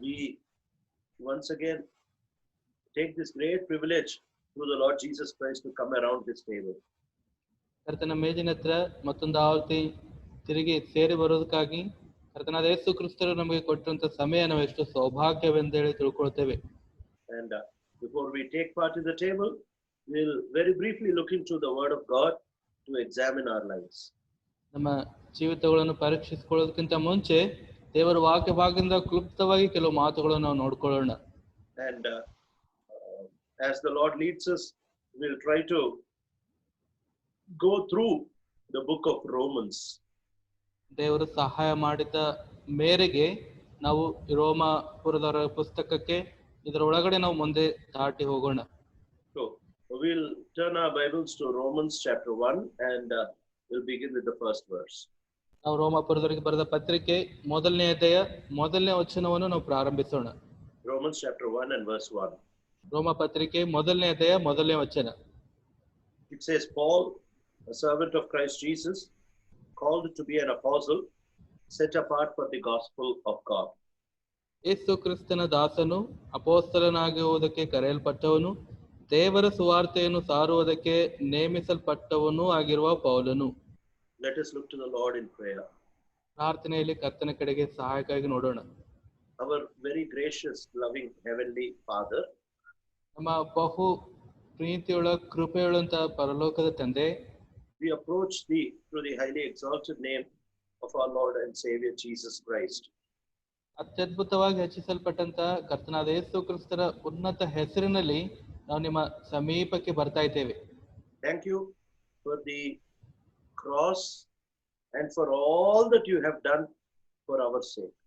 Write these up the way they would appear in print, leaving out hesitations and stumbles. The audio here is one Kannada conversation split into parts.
we once again take this great privilege through the Lord Jesus Christ to come around this table. ಕರ್ತನ ಮೇಜಿನ ಹತ್ರ ಮತ್ತೊಂದು ಆವೃತ್ತಿ ತಿರುಗಿ ಸೇರಿ ಬರೋದಕ್ಕಾಗಿ ಕರ್ತನಾದ ಯೇಸು ಕ್ರಿಸ್ತರು ನಮಗೆ ಕೊಟ್ಟಂತ ಸಮಯ ನಾವು ಎಷ್ಟು ಸೌಭಾಗ್ಯವೆಂದೇಳಿ ತಿಳ್ಕೊಳ್ತೇವೆ. And before we take part in the table, we'll very briefly look into the Word of God to examine our lives. ನಮ್ಮ ಜೀವಿತಗಳನ್ನು ಪರೀಕ್ಷಿಸಿಕೊಳ್ಳೋದಕ್ಕಿಂತ ಮುಂಚೆ ದೇವರ ವಾಕ್ಯ ಭಾಗದಿಂದ ಕ್ಲುಪ್ತವಾಗಿ ಕೆಲವು ಮಾತುಗಳನ್ನು ನಾವು ನೋಡ್ಕೊಳ್ಳೋಣ. And as the Lord leads us, we'll try to go through the book of Romans. ದೇವರು ಸಹಾಯ ಮಾಡಿದ ಮೇರೆಗೆ ನಾವು ರೋಮಾಪುರದವರ ಪುಸ್ತಕಕ್ಕೆ ಇದರ ಒಳಗಡೆ ನಾವು ಮುಂದೆ ದಾಟಿ ಹೋಗೋಣ. So we'll turn our Bibles to Romans chapter 1 and we'll begin with the first verse. ನಾವು ರೋಮಾಪುರದವರಿಗೆ ಬರೆದ ಪತ್ರಿಕೆ ಮೊದಲನೇ ಅಧ್ಯಾಯ ಮೊದಲನೇ ವಚನವನ್ನು ನಾವು ಪ್ರಾರಂಭಿಸೋಣ. Romans chapter 1 and verse 1. ರೋಮ ಪತ್ರಿಕೆ ಮೊದಲನೇ ಅಧ್ಯಾಯ ಮೊದಲನೇ ವಚನ. It says, Paul, a servant of Christ Jesus, called to be an apostle, set apart for the gospel of God. ಯೇಸು ಕ್ರಿಸ್ತನ ದಾಸನು ಅಪೊಸ್ತಲನಾಗುವುದಕ್ಕೆ ಕರೆಯಲ್ಪಟ್ಟವನು, ದೇವರ ಸುವಾರ್ತೆಯನ್ನು ಸಾರುವುದಕ್ಕೆ ನೇಮಿಸಲ್ಪಟ್ಟವನೂ ಆಗಿರುವ ಪೌಲನು. Let us look to the Lord in prayer. ಪ್ರಾರ್ಥನೆಯಲ್ಲಿ ಕರ್ತನ ಕಡೆಗೆ ಸಹಾಯಕ್ಕಾಗಿ ನೋಡೋಣ. Our very gracious, loving, heavenly Father, ನಮ್ಮ ಬಹು ಪ್ರೀತಿಯುಳ್ಳ ಕೃಪೆಯುಳ್ಳಂತ ಪರಲೋಕದ ತಂದೆ, we approach thee through the highly exalted name of our Lord and Savior Jesus Christ. ಅತ್ಯದ್ಭುತವಾಗಿ ಹೆಚ್ಚಿಸಲ್ಪಟ್ಟಂತ ಕರ್ತನಾದ ಯೇಸು ಕ್ರಿಸ್ತರ ಉನ್ನತ ಹೆಸರಿನಲ್ಲಿ ನಾವು ನಿಮ್ಮ ಸಮೀಪಕ್ಕೆ ಬರ್ತಾ ಇದ್ದೇವೆ. Thank you for the cross and for all that you have done for our sake.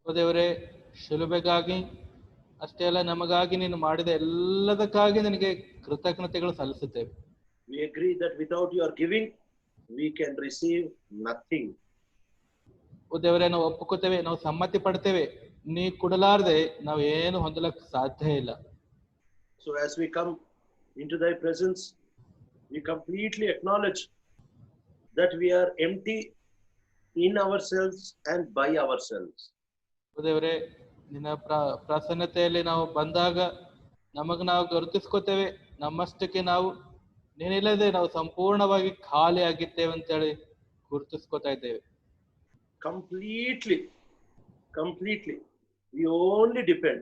ಓ ದೇವರೇ, ಶಿಲುಬೆಗಾಗಿ ಅಷ್ಟೇ ಅಲ್ಲ, ನಮಗಾಗಿ ನೀನು ಮಾಡಿದ ಎಲ್ಲದಕ್ಕಾಗಿ ನಿನಗೆ ಕೃತಜ್ಞತೆಗಳು ಸಲ್ಲಿಸುತ್ತೇವೆ. We agree that without your giving, we can receive nothing. ಓ ದೇವರೇ, ನಾವು ಒಪ್ಪುಕೋತೇವೆ, ನಾವು ಸಮ್ಮತಿ ಪಡ್ತೇವೆ, ನೀ ಕೊಡಲಾರದೆ ನಾವು ಏನು ಹೊಂದಲಕ್ಕೆ ಸಾಧ್ಯ ಇಲ್ಲ. So as we come into thy presence, we completely acknowledge that we are empty in ourselves and by ourselves. ಓ ದೇವರೇ, ನಿನ್ನ ಪ್ರಸನ್ನತೆಯಲ್ಲಿ ನಾವು ಬಂದಾಗ ನಮಗ್ ನಾವು ಗುರುತಿಸ್ಕೋತೇವೆ, ನಮ್ಮಷ್ಟಕ್ಕೆ ನಾವು ನೀನಿಲ್ಲದೆ ನಾವು ಸಂಪೂರ್ಣವಾಗಿ ಖಾಲಿ ಆಗಿದ್ದೇವೆ ಅಂತೇಳಿ ಗುರುತಿಸ್ಕೋತಾ ಇದ್ದೇವೆ. Completely, we only depend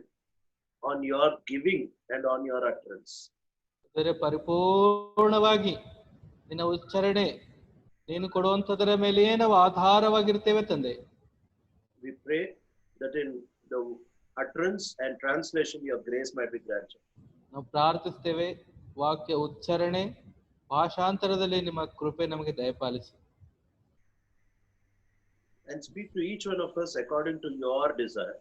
on your giving and on your utterance. ಅಂದರೆ ಪರಿಪೂರ್ಣವಾಗಿ ನಿನ್ನ ಉಚ್ಚಾರಣೆ, ನೀನು ಕೊಡುವಂಥದ್ರ ಮೇಲೆಯೇ ನಾವು ಆಧಾರವಾಗಿರ್ತೇವೆ ತಂದೆ. We pray that in the utterance and translation your grace might be granted. ನಾವು ಪ್ರಾರ್ಥಿಸ್ತೇವೆ, ವಾಕ್ಯ ಉಚ್ಚಾರಣೆ ಭಾಷಾಂತರದಲ್ಲಿ ನಿಮ್ಮ ಕೃಪೆ ನಮಗೆ ದಯಪಾಲಿಸಿ. And speak to each one of us according to your desire.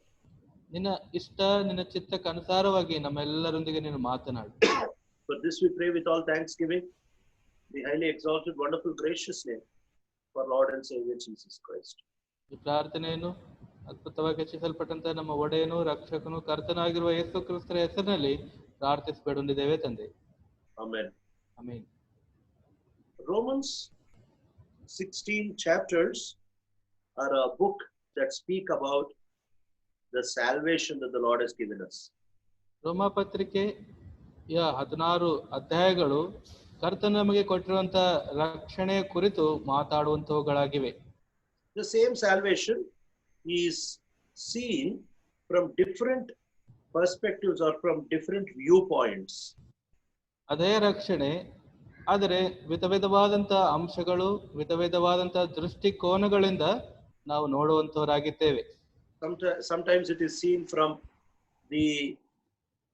ನಿನ್ನ ಇಷ್ಟ, ನಿನ್ನ ಚಿತ್ತಕ್ಕೆ ಅನುಸಾರವಾಗಿ ನಮ್ಮೆಲ್ಲರೊಂದಿಗೆ ನೀನು ಮಾತನಾಡು. For this we pray with all thanksgiving, the highly exalted, wonderful, gracious name for Lord and Savior Jesus Christ. ಈ ಪ್ರಾರ್ಥನೆಯನ್ನು ಅದ್ಭುತವಾಗಿ ಹೆಚ್ಚಿಸಲ್ಪಟ್ಟಂತ ನಮ್ಮ ಒಡೆಯನು, ರಕ್ಷಕನು, ಕರ್ತನಾಗಿರುವ ಯೇಸು ಕ್ರಿಸ್ತರ ಹೆಸರಿನಲ್ಲಿ ಪ್ರಾರ್ಥಿಸಿಬೇಡಿದ್ದೇವೆ ತಂದೆ. Amen. Amen. Romans 16 chapters are a book that speak about the salvation that the Lord has given us. ರೋಮ ಪತ್ರಿಕೆಯ 16 ಅಧ್ಯಾಯಗಳು ಕರ್ತನು ನಮಗೆ ಕೊಟ್ಟಿರುವಂತ ರಕ್ಷಣೆಯ ಕುರಿತು ಮಾತಾಡುವಂತವುಗಳಾಗಿವೆ. The same salvation is seen from different perspectives or from different viewpoints. ಅದೇ ರಕ್ಷಣೆ, ಆದರೆ ವಿಧವಾದಂತ ಅಂಶಗಳು, ವಿಧವಾದಂತ ದೃಷ್ಟಿಕೋನಗಳಿಂದ ನಾವು ನೋಡುವಂತವರಾಗಿದ್ದೇವೆ. Sometimes it is seen from the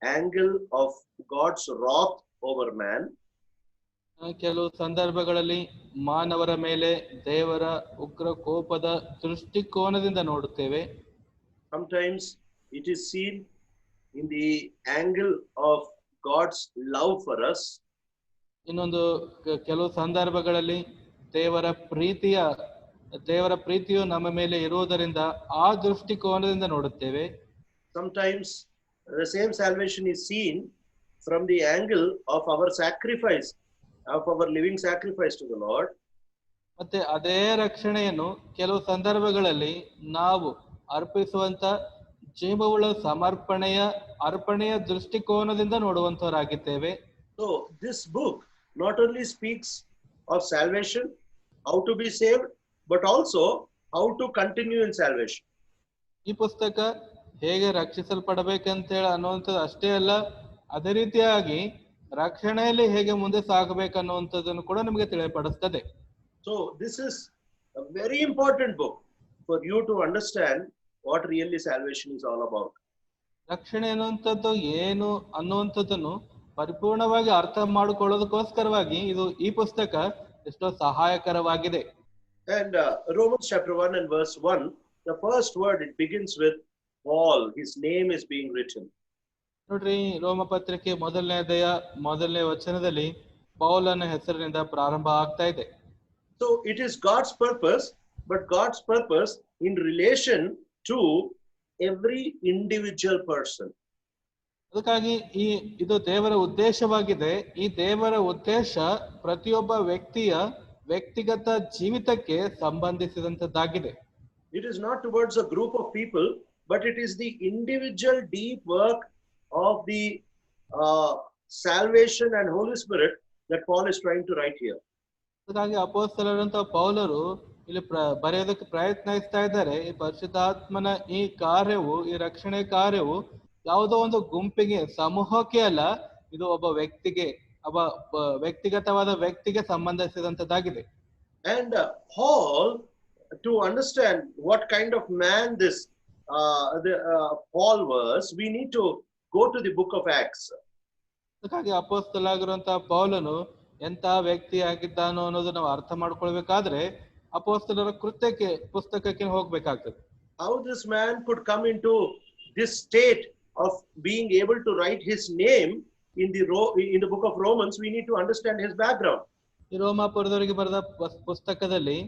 angle of God's wrath over man. ಕೆಲವು ಸಂದರ್ಭಗಳಲ್ಲಿ ಮಾನವರ ಮೇಲೆ ದೇವರ ಉಗ್ರ ಕೋಪದ ದೃಷ್ಟಿಕೋನದಿಂದ ನೋಡುತ್ತೇವೆ. Sometimes it is seen in the angle of God's love for us. ಇನ್ನೊಂದು ಕೆಲವು ಸಂದರ್ಭಗಳಲ್ಲಿ ದೇವರ ಪ್ರೀತಿಯು ನಮ್ಮ ಮೇಲೆ ಇರುವುದರಿಂದ ಆ ದೃಷ್ಟಿಕೋನದಿಂದ ನೋಡುತ್ತೇವೆ. Sometimes the same salvation is seen from the angle of our sacrifice, of our living sacrifice to the Lord. ಮತ್ತೆ ಅದೇ ರಕ್ಷಣೆಯನ್ನು ಕೆಲವು ಸಂದರ್ಭಗಳಲ್ಲಿ ನಾವು ಅರ್ಪಿಸುವಂತ ಜೀವವುಳ್ಳ ಸಮರ್ಪಣೆಯ ಅರ್ಪಣೆಯ ದೃಷ್ಟಿಕೋನದಿಂದ ನೋಡುವಂತವರಾಗಿದ್ದೇವೆ. So this book not only speaks of salvation, how to be saved, but also how to continue in salvation. ಈ ಪುಸ್ತಕ ಹೇಗೆ ರಕ್ಷಿಸಲ್ಪಡಬೇಕಂತೇಳಿ ಅನ್ನುವಂಥದ್ದು ಅಷ್ಟೇ ಅಲ್ಲ, ಅದೇ ರೀತಿಯಾಗಿ ರಕ್ಷಣೆಯಲ್ಲಿ ಹೇಗೆ ಮುಂದೆ ಸಾಗಬೇಕನ್ನುವಂಥದ್ದನ್ನು ಕೂಡ ನಮಗೆ ತಿಳಿಯಪಡಿಸ್ತದೆ. So this is a very important book for you to understand what really salvation is all about. ರಕ್ಷಣೆ ಅನ್ನುವಂಥದ್ದು ಏನು ಅನ್ನುವಂಥದ್ದನ್ನು ಪರಿಪೂರ್ಣವಾಗಿ ಅರ್ಥ ಮಾಡಿಕೊಳ್ಳೋದಕ್ಕೋಸ್ಕರವಾಗಿ ಈ ಪುಸ್ತಕ ಎಷ್ಟೋ ಸಹಾಯಕರವಾಗಿದೆ. And Romans chapter 1 and verse 1, the first word, it begins with Paul. His name is being written. ನೋಡ್ರಿ, ರೋಮ ಪತ್ರಿಕೆ ಮೊದಲನೇ ಅಧ್ಯಾಯ ಮೊದಲನೇ ವಚನದಲ್ಲಿ ಪೌಲನ ಹೆಸರಿನಿಂದ ಪ್ರಾರಂಭ ಆಗ್ತಾ ಇದೆ. So it is God's purpose, but God's purpose in relation to every individual person. ಅದಕ್ಕಾಗಿ ಇದು ದೇವರ ಉದ್ದೇಶವಾಗಿದೆ. ಈ ದೇವರ ಉದ್ದೇಶ ಪ್ರತಿಯೊಬ್ಬ ವ್ಯಕ್ತಿಯ ವ್ಯಕ್ತಿಗತ ಜೀವಿತಕ್ಕೆ ಸಂಬಂಧಿಸಿದಂತದ್ದಾಗಿದೆ. It is not towards a group of people, but it is the individual deep work of the salvation and Holy Spirit that Paul is trying to write here. ಅದಕ್ಕಾಗಿ ಅಪೊಸ್ತಲರಂತ ಪೌಲರು ಇಲ್ಲಿ ಬರೆಯೋದಕ್ಕೆ ಪ್ರಯತ್ನಿಸ್ತಾ ಇದ್ದಾರೆ. ಈ ಪರಿಶುದ್ಧಾತ್ಮನ ಈ ಕಾರ್ಯವು, ಈ ರಕ್ಷಣೆ ಕಾರ್ಯವು ಯಾವುದೋ ಒಂದು ಗುಂಪಿಗೆ, ಸಮೂಹಕ್ಕೆ ಅಲ್ಲ, ಇದು ಒಬ್ಬ ವ್ಯಕ್ತಿಗೆ, ವ್ಯಕ್ತಿಗತವಾದ ವ್ಯಕ್ತಿಗೆ ಸಂಬಂಧಿಸಿದಂತದ್ದಾಗಿದೆ. And Paul, to understand what kind of man this Paul was, we need to go to the book of Acts. ಅದಕ್ಕಾಗಿ ಅಪೊಸ್ತಲರಾಗಿರುವಂತಹ ಪೌಲನು ಎಂತಹ ವ್ಯಕ್ತಿ ಆಗಿದ್ದಾನೋ ಅನ್ನೋದು ನಾವು ಅರ್ಥ ಮಾಡ್ಕೊಳ್ಬೇಕಾದ್ರೆ ಅಪೊಸ್ತಲರ ಪುಸ್ತಕಕ್ಕೆ ಹೋಗ್ಬೇಕಾಗ್ತದೆ. How this man could come into this state of being able to write his name in the book of Romans, we need to understand his background. ಈ ರೋಮಾಪುರದವರಿಗೆ ಬರೆದ ಪುಸ್ತಕದಲ್ಲಿ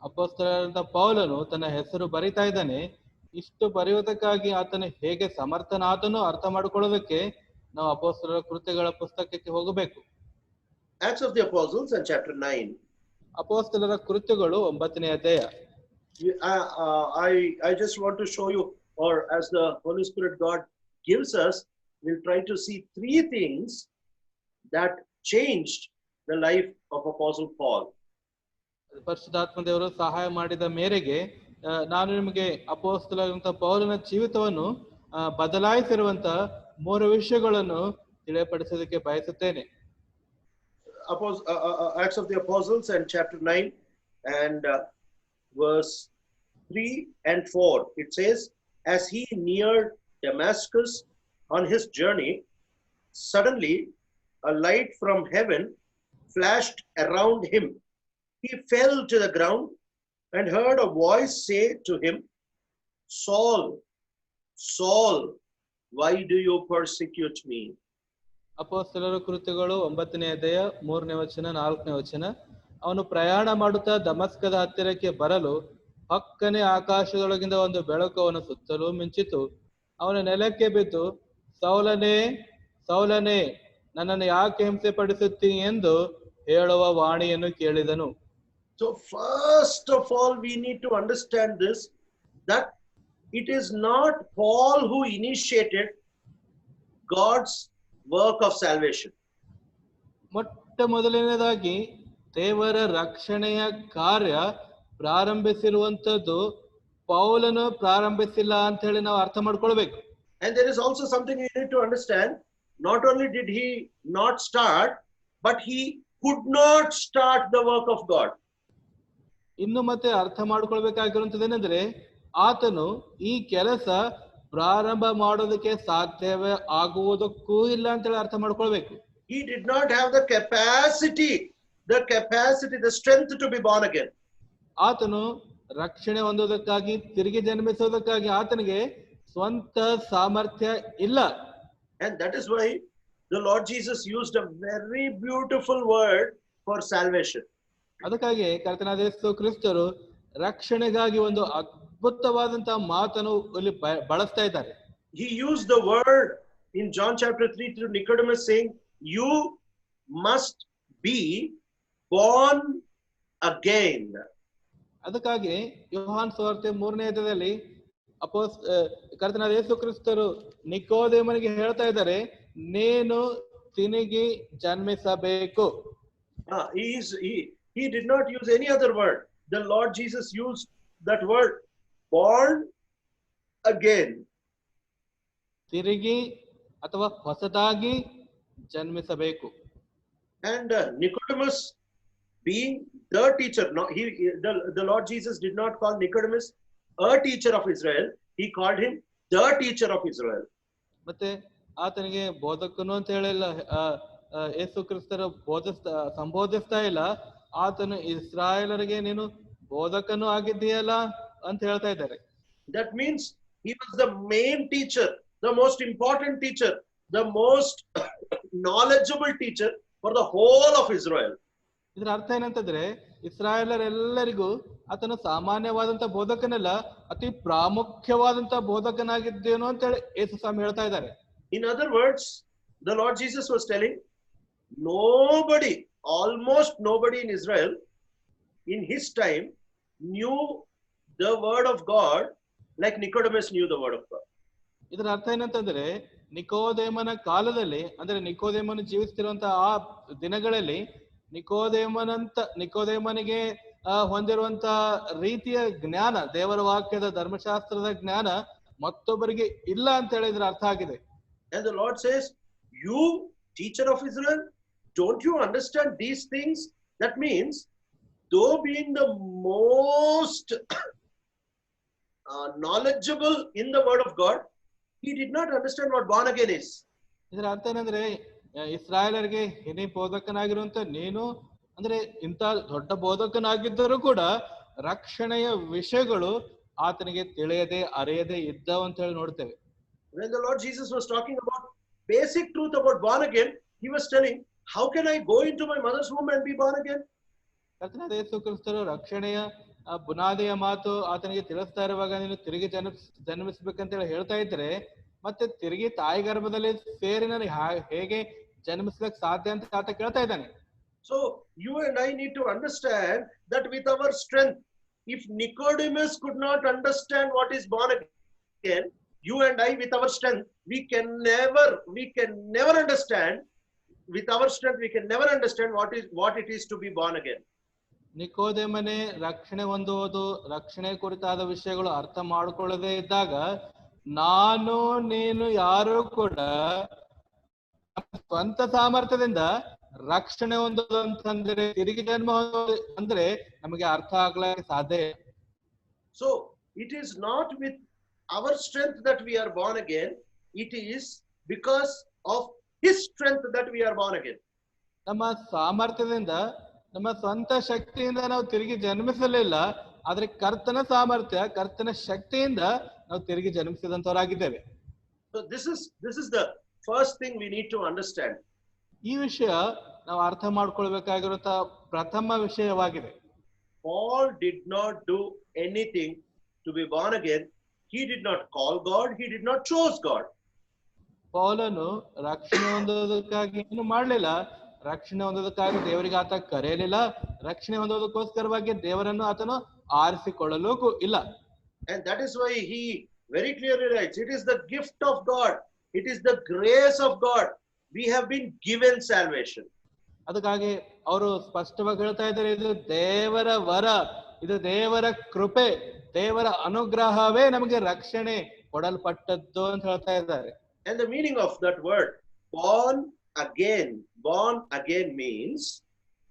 ಅಪೊಸ್ತಲರಾದ ಪೌಲನು ತನ್ನ ಹೆಸರು ಬರಿತಾ ಇದ್ದಾನೆ. ಇಷ್ಟು ಬರೆಯುವುದಕ್ಕಾಗಿ ಆತನು ಹೇಗೆ ಸಮರ್ಥನಾದನೋ ಅರ್ಥ ಮಾಡಿಕೊಳ್ಳೋದಕ್ಕೆ ನಾವು ಅಪೊಸ್ತಲರ ಕೃತ್ಯಗಳ ಪುಸ್ತಕಕ್ಕೆ ಹೋಗಬೇಕು. Acts of the Apostles and chapter 9. ಅಪೊಸ್ತಲರ ಕೃತ್ಯಗಳು 9ನೇ ಅಧ್ಯಾಯ. I just want to show you, or as the Holy Spirit God gives us, we'll try to see 3 things that changed the life of Apostle Paul. ಪರಿಶುದ್ಧಾತ್ಮ ದೇವರು ಸಹಾಯ ಮಾಡಿದ ಮೇರೆಗೆ ನಾನು ನಿಮಗೆ ಅಪೊಸ್ತಲರಾದಂತ ಪೌಲನ ಜೀವಿತವನ್ನು ಬದಲಾಯಿಸಿರುವಂತಹ 3 ವಿಷಯಗಳನ್ನು ತಿಳಿಯಪಡಿಸೋದಕ್ಕೆ ಬಯಸುತ್ತೇನೆ. Acts of the Apostles and chapter 9 and verse 3 and 4. It says, as he neared Damascus on his journey, suddenly a light from heaven flashed around him. He fell to the ground and heard a voice say to him, Saul, Saul, why do you persecute me? ಅಪೊಸ್ತಲರ ಕೃತ್ಯಗಳು 9ನೇ ಅಧ್ಯಾಯ 3ನೇ ವಚನ 4ನೇ ವಚನ. ಅವನು ಪ್ರಯಾಣ ಮಾಡುತ್ತಾ ದಮಸ್ಕದ ಹತ್ತಿರಕ್ಕೆ ಬರಲು ಪಕ್ಕನೆ ಆಕಾಶದೊಳಗಿಂದ ಒಂದು ಬೆಳಕು ಅವನ ಸುತ್ತಲೂ ಮಿಂಚಿತು. ಅವನ ನೆಲಕ್ಕೆ ಬಿದ್ದು, ಸೌಲನೇ ಸೌಲನೇ, ನನ್ನನ್ನು ಯಾಕೆ ಹಿಂಸೆ ಪಡಿಸುತ್ತೀ ಎಂದು ಹೇಳುವ ವಾಣಿಯನ್ನು ಕೇಳಿದನು. So first of all, we need to understand this, that it is not Paul who initiated God's work of salvation. ಮೊಟ್ಟ ಮೊದಲನೇದಾಗಿ ದೇವರ ರಕ್ಷಣೆಯ ಕಾರ್ಯ ಪ್ರಾರಂಭಿಸಿರುವಂತದ್ದು ಪೌಲನು ಪ್ರಾರಂಭಿಸಿಲ್ಲ ಅಂತ ಹೇಳಿ ನಾವು ಅರ್ಥ ಮಾಡ್ಕೊಳ್ಬೇಕು. And there is also something you need to understand. Not only did he not start, but he could not start the work of God. ಇನ್ನು ಮತ್ತೆ ಅರ್ಥ ಮಾಡ್ಕೊಳ್ಬೇಕಾಗಿರುವಂತದ್ದೇನೆಂದ್ರೆ, ಆತನು ಈ ಕೆಲಸ ಪ್ರಾರಂಭ ಮಾಡೋದಕ್ಕೆ ಸಾಧ್ಯವೇ ಆಗುವುದಕ್ಕೂ ಇಲ್ಲ ಅಂತ ಹೇಳಿ ಅರ್ಥ ಮಾಡ್ಕೊಳ್ಬೇಕು. He did not have the capacity, the strength to be born again. ಆತನು ರಕ್ಷಣೆ ಹೊಂದೋದಕ್ಕಾಗಿ, ತಿರುಗಿ ಜನ್ಮಿಸೋದಕ್ಕಾಗಿ ಆತನಿಗೆ ಸ್ವಂತ ಸಾಮರ್ಥ್ಯ ಇಲ್ಲ. And that is why the Lord Jesus used a very beautiful word for salvation. ಅದಕ್ಕಾಗಿ ಕರ್ತನಾದ ಯೇಸು ಕ್ರಿಸ್ತರು ರಕ್ಷಣೆಗಾಗಿ ಒಂದು ಅದ್ಭುತವಾದಂತಹ ಮಾತನ್ನು ಇಲ್ಲಿ ಬಳಸ್ತಾ ಇದ್ದಾರೆ. He used the word in John chapter 3 to Nicodemus, saying, you must be born again. ಅದಕ್ಕಾಗಿ ಯೋಹಾನ್ ಸುವಾರ್ತೆ 3ನೇ ಅಧ್ಯಾಯದಲ್ಲಿ ಕರ್ತನಾದ ಯೇಸು ಕ್ರಿಸ್ತರು ನಿಕೋದೇಮನಿಗೆ ಹೇಳ್ತಾ ಇದ್ದಾರೆ, ನೀನು ತಿರುಗಿ ಜನ್ಮಿಸಬೇಕು. He did not use any other word. The Lord Jesus used that word, born again. ತಿರುಗಿ ಅಥವಾ ಹೊಸದಾಗಿ ಜನ್ಮಿಸಬೇಕು. And Nicodemus, being the teacher, no, the Lord Jesus did not call Nicodemus a teacher of Israel. He called him the teacher of Israel. ಮತ್ತೆ ಆತನಿಗೆ ಬೋಧಕನು ಅಂತ ಹೇಳಿಲ್ಲ, ಯೇಸು ಕ್ರಿಸ್ತರು ಸಂಬೋಧಿಸ್ತಾ ಇಲ್ಲ, ಆತನು ಇಸ್ರಾಯೇಲರಿಗೆ ನೀನು ಬೋಧಕನು ಆಗಿದ್ದೀಯಲ್ಲ ಅಂತ ಹೇಳ್ತಾ ಇದ್ದಾರೆ. That means he was the main teacher, the most important teacher, the most knowledgeable teacher for the whole of Israel. ಇದರ ಅರ್ಥ ಏನಂತಂದ್ರೆ, ಇಸ್ರಾಯೇಲರೆಲ್ಲರಿಗೂ ಆತನು ಸಾಮಾನ್ಯವಾದಂತ ಬೋಧಕನಲ್ಲ, ಅತಿ ಪ್ರಾಮುಖ್ಯವಾದಂತ ಬೋಧಕನಾಗಿದ್ದೇನು ಅಂತ ಹೇಳಿ ಯೇಸು ಸ್ವಾಮಿ ಹೇಳ್ತಾ ಇದ್ದಾರೆ. In other words, the Lord Jesus was telling, nobody, almost nobody in Israel in his time knew the word of God like Nicodemus knew the word of God. ಇದರ ಅರ್ಥ ಏನಂತಂದ್ರೆ, ನಿಕೋದೇಮನ ಕಾಲದಲ್ಲಿ, ಅಂದ್ರೆ ನಿಕೋದೇಮನ ಜೀವಿಸ್ತಿರುವಂತಹ ಆ ದಿನಗಳಲ್ಲಿ ನಿಕೋದೇಮನಿಗೆ ಹೊಂದಿರುವಂತ ರೀತಿಯ ಜ್ಞಾನ, ದೇವರ ವಾಕ್ಯದ ಧರ್ಮಶಾಸ್ತ್ರದ ಜ್ಞಾನ ಮತ್ತೊಬ್ಬರಿಗೆ ಇಲ್ಲ ಅಂತ ಹೇಳಿದ್ರೆ ಅರ್ಥ ಆಗಿದೆ. And the Lord says, you teacher of Israel, don't you understand these things? That means, though being the most knowledgeable in the word of God, he did not understand what born again is. ಇದರ ಅರ್ಥ ಏನಂದ್ರೆ, ಇಸ್ರಾಯೇಲರಿಗೆ ಹಿರಿಯ ಬೋಧಕನಾಗಿರುವಂತ ನೀನು, ಅಂದ್ರೆ ಇಂಥ ದೊಡ್ಡ ಬೋಧಕನಾಗಿದ್ದರೂ ಕೂಡ ರಕ್ಷಣೆಯ ವಿಷಯಗಳು ಆತನಿಗೆ ತಿಳಿಯದೆ ಅರಿಯದೆ ಇದ್ದವು ಅಂತ ಹೇಳಿ ನೋಡ್ತೇವೆ. When the Lord Jesus was talking about basic truth about born again, he was telling, how can I go into my mother's womb and be born again? ಕರ್ತನಾದ ಯೇಸು ಕ್ರಿಸ್ತರು ರಕ್ಷಣೆಯ ಬುನಾದಿಯ ಮಾತು ಆತನಿಗೆ ತಿಳಿಸ್ತಾ ಇರುವಾಗ, ನೀನು ತಿರುಗಿ ಜನ್ಮಿಸ್ಬೇಕಂತ ಹೇಳಿ ಹೇಳ್ತಾ ಇದ್ರೆ, ಮತ್ತೆ ತಿರುಗಿ ತಾಯಿ ಗರ್ಭದಲ್ಲಿ ಸೇರಿ ನಾನು ಹೇಗೆ ಜನ್ಮಿಸ್ಲಿಕ್ಕೆ ಸಾಧ್ಯ ಅಂತ ಆತ ಕೇಳ್ತಾ ಇದ್ದಾನೆ. So you and I need to understand that with our strength, if Nicodemus could not understand what is born again, you and I with our strength, we can never understand. With our strength, we can never understand what it is to be born again. ನಿಕೋದೇಮನೆ ರಕ್ಷಣೆ ಹೊಂದುವುದು, ರಕ್ಷಣೆ ಕುರಿತಾದ ವಿಷಯಗಳು ಅರ್ಥ ಮಾಡಿಕೊಳ್ಳದೆ ಇದ್ದಾಗ, ನಾನು ನೀನು ಯಾರು ಕೂಡ ಸ್ವಂತ ಸಾಮರ್ಥ್ಯದಿಂದ ರಕ್ಷಣೆ ಹೊಂದೋದು ಅಂತಂದ್ರೆ, ತಿರುಗಿ ಜನ್ಮ ಹೊಂದೋದು ಅಂದ್ರೆ ನಮಗೆ ಅರ್ಥ ಆಗ್ಲಿಕ್ಕೆ ಸಾಧ್ಯ. So it is not with our strength that we are born again, it is because of his strength that we are born again. ನಮ್ಮ ಸಾಮರ್ಥ್ಯದಿಂದ, ನಮ್ಮ ಸ್ವಂತ ಶಕ್ತಿಯಿಂದ ನಾವು ತಿರುಗಿ ಜನ್ಮಿಸಲಿಲ್ಲ, ಆದ್ರೆ ಕರ್ತನ ಸಾಮರ್ಥ್ಯ, ಕರ್ತನ ಶಕ್ತಿಯಿಂದ ನಾವು ತಿರುಗಿ ಜನ್ಮಿಸಿದಂತವರಾಗಿದ್ದೇವೆ. So this is the first thing we need to understand. ಈ ವಿಷಯ ನಾವು ಅರ್ಥ ಮಾಡ್ಕೊಳ್ಬೇಕಾಗಿರುವಂತಹ ಪ್ರಥಮ ವಿಷಯವಾಗಿದೆ. Paul did not do anything to be born again. He did not call God, he did not choose God. ಪೌಲನು ರಕ್ಷಣೆ ಹೊಂದೋದಕ್ಕಾಗಿ ಏನು ಮಾಡ್ಲಿಲ್ಲ, ರಕ್ಷಣೆ ಹೊಂದೋದಕ್ಕಾಗಿ ದೇವರಿಗೆ ಆತ ಕರೆಯಲಿಲ್ಲ, ರಕ್ಷಣೆ ಹೊಂದೋದಕ್ಕೋಸ್ಕರವಾಗಿ ದೇವರನ್ನು ಆತನು ಆರಿಸಿಕೊಳ್ಳಲು ಇಲ್ಲ. And that is why he very clearly writes, it is the gift of God, it is the grace of God, we have been given salvation. ಅದಕ್ಕಾಗಿ ಅವರು ಸ್ಪಷ್ಟವಾಗಿ ಹೇಳ್ತಾ ಇದ್ದಾರೆ, ಇದು ದೇವರ ವರ, ಇದು ದೇವರ ಕೃಪೆ, ದೇವರ ಅನುಗ್ರಹವೇ ನಮಗೆ ರಕ್ಷಣೆ ಕೊಡಲ್ಪಟ್ಟದ್ದು ಅಂತ ಹೇಳ್ತಾ ಇದ್ದಾರೆ. And the meaning of that word born again means,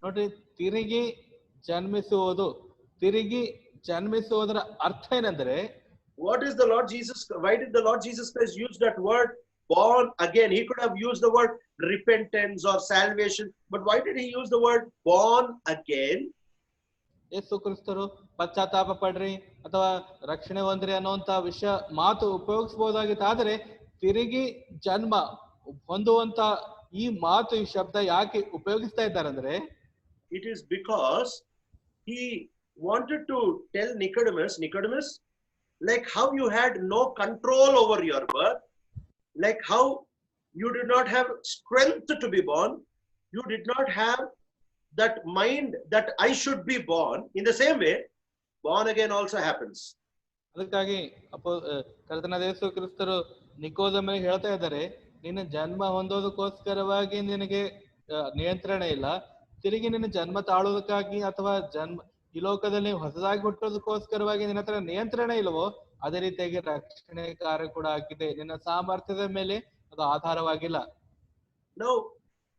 ನೋಡ್ರಿ, ತಿರುಗಿ ಜನ್ಮಿಸುವುದು. ತಿರುಗಿ ಜನ್ಮಿಸುವುದರ ಅರ್ಥ ಏನಂದ್ರೆ, what is the Lord Jesus, why did the Lord Jesus Christ use that word born again? He could have used the word repentance or salvation, but why did he use the word born again? ಯೇಸು ಕ್ರಿಸ್ತರು ಪಶ್ಚಾತ್ತಾಪ ಪಡ್ರಿ ಅಥವಾ ರಕ್ಷಣೆ ಹೊಂದ್ರಿ ಅನ್ನುವಂತ ವಿಷಯ ಮಾತು ಉಪಯೋಗಿಸಬಹುದಾಗಿತ್ತು, ಆದ್ರೆ ತಿರುಗಿ ಜನ್ಮ ಹೊಂದುವಂತ ಈ ಮಾತು, ಈ ಶಬ್ದ ಯಾಕೆ ಉಪಯೋಗಿಸ್ತಾ ಇದ್ದಾರೆ ಅಂದ್ರೆ, it is because he wanted to tell Nicodemus, like how you had no control over your birth, like how you did not have strength to be born, you did not have that mind that I should be born. In the same way, born again also happens. ಅದಕ್ಕಾಗಿ ಕರ್ತನಾದ ಯೇಸು ಕ್ರಿಸ್ತರು ನಿಕೋದೇಮನಿಗೆ ಹೇಳ್ತಾ ಇದ್ದಾರೆ, ನಿನ್ನ ಜನ್ಮ ಹೊಂದೋದಕ್ಕೋಸ್ಕರವಾಗಿ ನಿನಗೆ ನಿಯಂತ್ರಣ ಇಲ್ಲ, ತಿರುಗಿ ನಿನ್ನ ಜನ್ಮ ತಾಳೋದಕ್ಕಾಗಿ ಅಥವಾ ಈ ಲೋಕದಲ್ಲಿ ಹೊಸದಾಗಿ ಹುಟ್ಟೋದಕ್ಕೋಸ್ಕರವಾಗಿ ನಿನ್ನ ಹತ್ರ ನಿಯಂತ್ರಣ ಇಲ್ವೋ, ಅದೇ ರೀತಿಯಾಗಿ ರಕ್ಷಣೆ ಕಾರ್ಯ ಕೂಡ ಆಗಿದೆ, ನಿನ್ನ ಸಾಮರ್ಥ್ಯದ ಮೇಲೆ ಅದು ಆಧಾರವಾಗಿಲ್ಲ. Now,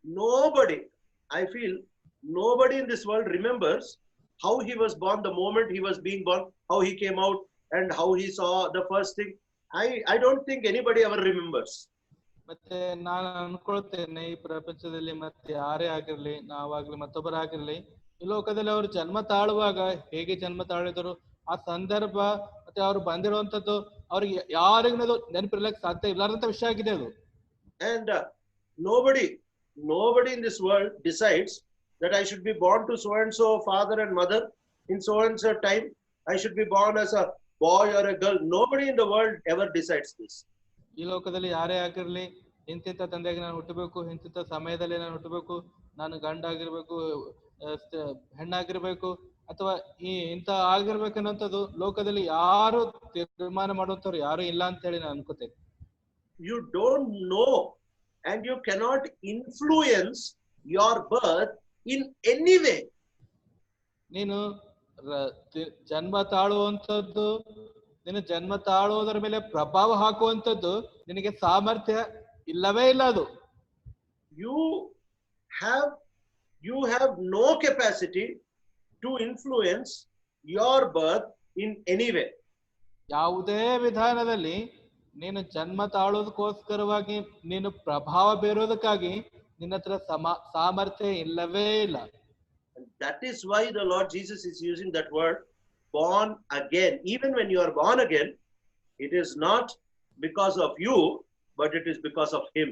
nobody, I feel, nobody in this world remembers how he was born, the moment he was being born, how he came out and how he saw the first thing. I don't think anybody ever remembers. ಮತ್ತೆ ನಾನು ಅನ್ಕೊಳ್ತೇನೆ, ಈ ಪ್ರಪಂಚದಲ್ಲಿ ಮತ್ತೆ ಯಾರೇ ಆಗಿರ್ಲಿ, ನಾವಾಗ್ಲಿ ಮತ್ತೊಬ್ಬರಾಗಿರ್ಲಿ, ಈ ಲೋಕದಲ್ಲಿ ಅವರು ಜನ್ಮ ತಾಳುವಾಗ ಹೇಗೆ ಜನ್ಮ ತಾಳಿದರು, ಆ ಸಂದರ್ಭ ಮತ್ತೆ ಅವ್ರು ಬಂದಿರುವಂತದ್ದು ಅವ್ರಿಗೆ ಯಾರಿಗೂ ನೆನಪಿರ್ಲಕ್ ಸಾಧ್ಯ ಇಲ್ಲಾರಂತ ವಿಷಯ ಆಗಿದೆ ಅದು. And nobody in this world decides that I should be born to so and so father and mother in so and so time, I should be born as a boy or a girl. Nobody in the world ever decides this. ಈ ಲೋಕದಲ್ಲಿ ಯಾರೇ ಆಗಿರ್ಲಿ, ಇಂತಿಂತ ತಂದೆಗೆ ನಾನು ಹುಟ್ಟಬೇಕು, ಇಂತಿಂತ ಸಮಯದಲ್ಲಿ ನಾನು ಹುಟ್ಟಬೇಕು, ನಾನು ಗಂಡ ಆಗಿರ್ಬೇಕು, ಹೆಣ್ಣಾಗಿರ್ಬೇಕು, ಅಥವಾ ಇಂತ ಆಗಿರ್ಬೇಕನ್ನೋಂಥದ್ದು ಲೋಕದಲ್ಲಿ ಯಾರು ತೀರ್ಮಾನ ಮಾಡುವಂತವ್ರು ಯಾರು ಇಲ್ಲ ಅಂತ ಹೇಳಿ ನಾನು ಅನ್ಕೋತೇನೆ. You don't know and you cannot influence your birth in any way. ನೀನು ಜನ್ಮ ತಾಳುವಂಥದ್ದು, ನಿನ್ನ ಜನ್ಮ ತಾಳುವುದರ ಮೇಲೆ ಪ್ರಭಾವ ಹಾಕುವಂಥದ್ದು ನಿನಗೆ ಸಾಮರ್ಥ್ಯ ಇಲ್ಲವೇ ಇಲ್ಲ. ಅದು you have no capacity to influence your birth in any way. ಯಾವುದೇ ವಿಧಾನದಲ್ಲಿ ನೀನು ಜನ್ಮ ತಾಳೋದಕ್ಕೋಸ್ಕರವಾಗಿ ನೀನು ಪ್ರಭಾವ ಬೀರೋದಕ್ಕಾಗಿ ನಿನ್ನ ಹತ್ರ ಸಾಮರ್ಥ್ಯ ಇಲ್ಲವೇ ಇಲ್ಲ. And that is why the Lord Jesus is using that word born again. Even when you are born again, it is not because of you, but it is because of him.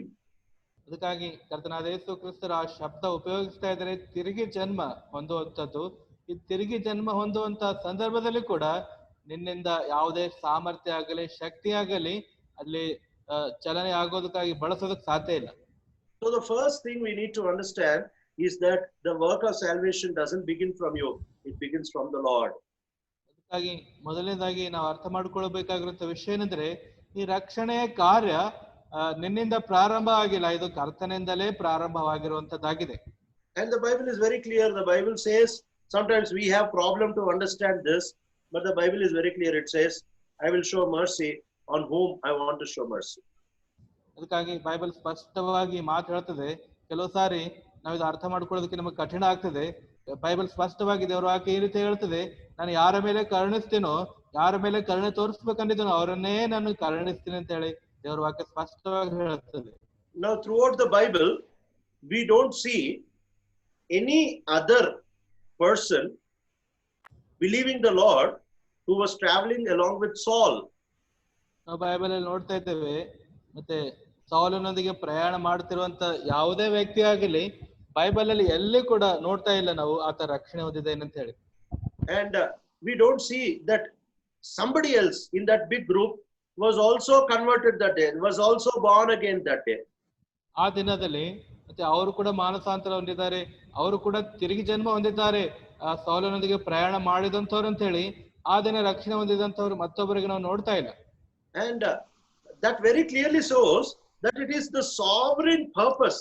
ಅದಕ್ಕಾಗಿ ಕರ್ತನಾದ ಯೇಸು ಕ್ರಿಸ್ತರು ಆ ಶಬ್ದ ಉಪಯೋಗಿಸ್ತಾ ಇದ್ದಾರೆ, ತಿರುಗಿ ಜನ್ಮ ಹೊಂದುವಂಥದ್ದು. ಈ ತಿರುಗಿ ಜನ್ಮ ಹೊಂದುವಂತ ಸಂದರ್ಭದಲ್ಲಿ ಕೂಡ ನಿನ್ನಿಂದ ಯಾವುದೇ ಸಾಮರ್ಥ್ಯ ಆಗಲಿ ಶಕ್ತಿ ಆಗಲಿ ಅಲ್ಲಿ ಚಲನೆ ಆಗೋದಕ್ಕಾಗಿ ಬಳಸೋದಕ್ಕೆ ಸಾಧ್ಯ ಇಲ್ಲ. So the first thing we need to understand is that the work of salvation doesn't begin from you, it begins from the Lord. ಅದಕ್ಕಾಗಿ ಮೊದಲನೇದಾಗಿ ನಾವು ಅರ್ಥ ಮಾಡ್ಕೊಳ್ಬೇಕಾಗಿರುವಂತ ವಿಷಯ ಏನಂದ್ರೆ, ಈ ರಕ್ಷಣೆಯ ಕಾರ್ಯ ನಿನ್ನಿಂದ ಪ್ರಾರಂಭ ಆಗಿಲ್ಲ, ಇದು ಕರ್ತನಿಂದಲೇ ಪ್ರಾರಂಭವಾಗಿರುವಂತದ್ದಾಗಿದೆ. And the Bible is very clear. The Bible says, sometimes we have problem to understand this, but the Bible is very clear. It says, I will show mercy on whom I want to show mercy. ಅದಕ್ಕಾಗಿ ಬೈಬಲ್ ಸ್ಪಷ್ಟವಾಗಿ ಮಾತು ಹೇಳ್ತದೆ. ಕೆಲವು ಸಾರಿ ನಾವು ಇದು ಅರ್ಥ ಮಾಡ್ಕೊಳ್ಳೋದಕ್ಕೆ ನಮಗೆ ಕಠಿಣ ಆಗ್ತದೆ. ಬೈಬಲ್ ಸ್ಪಷ್ಟವಾಗಿ ದೇವರ ವಾಕ್ಯ ಈ ರೀತಿ ಹೇಳ್ತದೆ, ನಾನು ಯಾರ ಮೇಲೆ ಕರುಣಿಸ್ತೀನೋ, ಯಾರ ಮೇಲೆ ಕರುಣೆ ತೋರಿಸ್ಬೇಕಂದಿದ್ದೀನೋ ಅವರನ್ನೇ ನಾನು ಕರುಣಿಸ್ತೀನಿ ಅಂತ ಹೇಳಿ ದೇವರ ವಾಕ್ಯ ಸ್ಪಷ್ಟವಾಗಿ ಹೇಳ್ತದೆ. Now throughout the Bible we don't see any other person believing the Lord who was traveling along with Saul. ನಾವು ಬೈಬಲ್ ಅಲ್ಲಿ ನೋಡ್ತಾ ಇದ್ದೇವೆ, ಮತ್ತೆ ಸೌಲನೊಂದಿಗೆ ಪ್ರಯಾಣ ಮಾಡ್ತಿರುವಂತ ಯಾವುದೇ ವ್ಯಕ್ತಿ ಆಗಲಿ ಬೈಬಲ್ ಅಲ್ಲಿ ಎಲ್ಲಿ ಕೂಡ ನೋಡ್ತಾ ಇಲ್ಲ ನಾವು ಆತ ರಕ್ಷಣೆ ಹೊಂದಿದ್ದೇನೆ ಅಂತ ಹೇಳಿ. And we don't see that somebody else in that big group was also converted that day, was also born again that day. ಆ ದಿನದಲ್ಲಿ ಮತ್ತೆ ಅವರು ಕೂಡ ಮಾನಸಾಂತರ ಹೊಂದಿದ್ದಾರೆ, ಅವರು ಕೂಡ ತಿರುಗಿ ಜನ್ಮ ಹೊಂದಿದ್ದಾರೆ, ಆ ಸೌಲನೊಂದಿಗೆ ಪ್ರಯಾಣ ಮಾಡಿದಂಥವ್ರು ಅಂತ ಹೇಳಿ ಆ ದಿನ ರಕ್ಷಣೆ ಹೊಂದಿದಂಥವ್ರು ಮತ್ತೊಬ್ಬರಿಗೆ ನಾವು ನೋಡ್ತಾ ಇಲ್ಲ. And that very clearly shows that it is the sovereign purpose,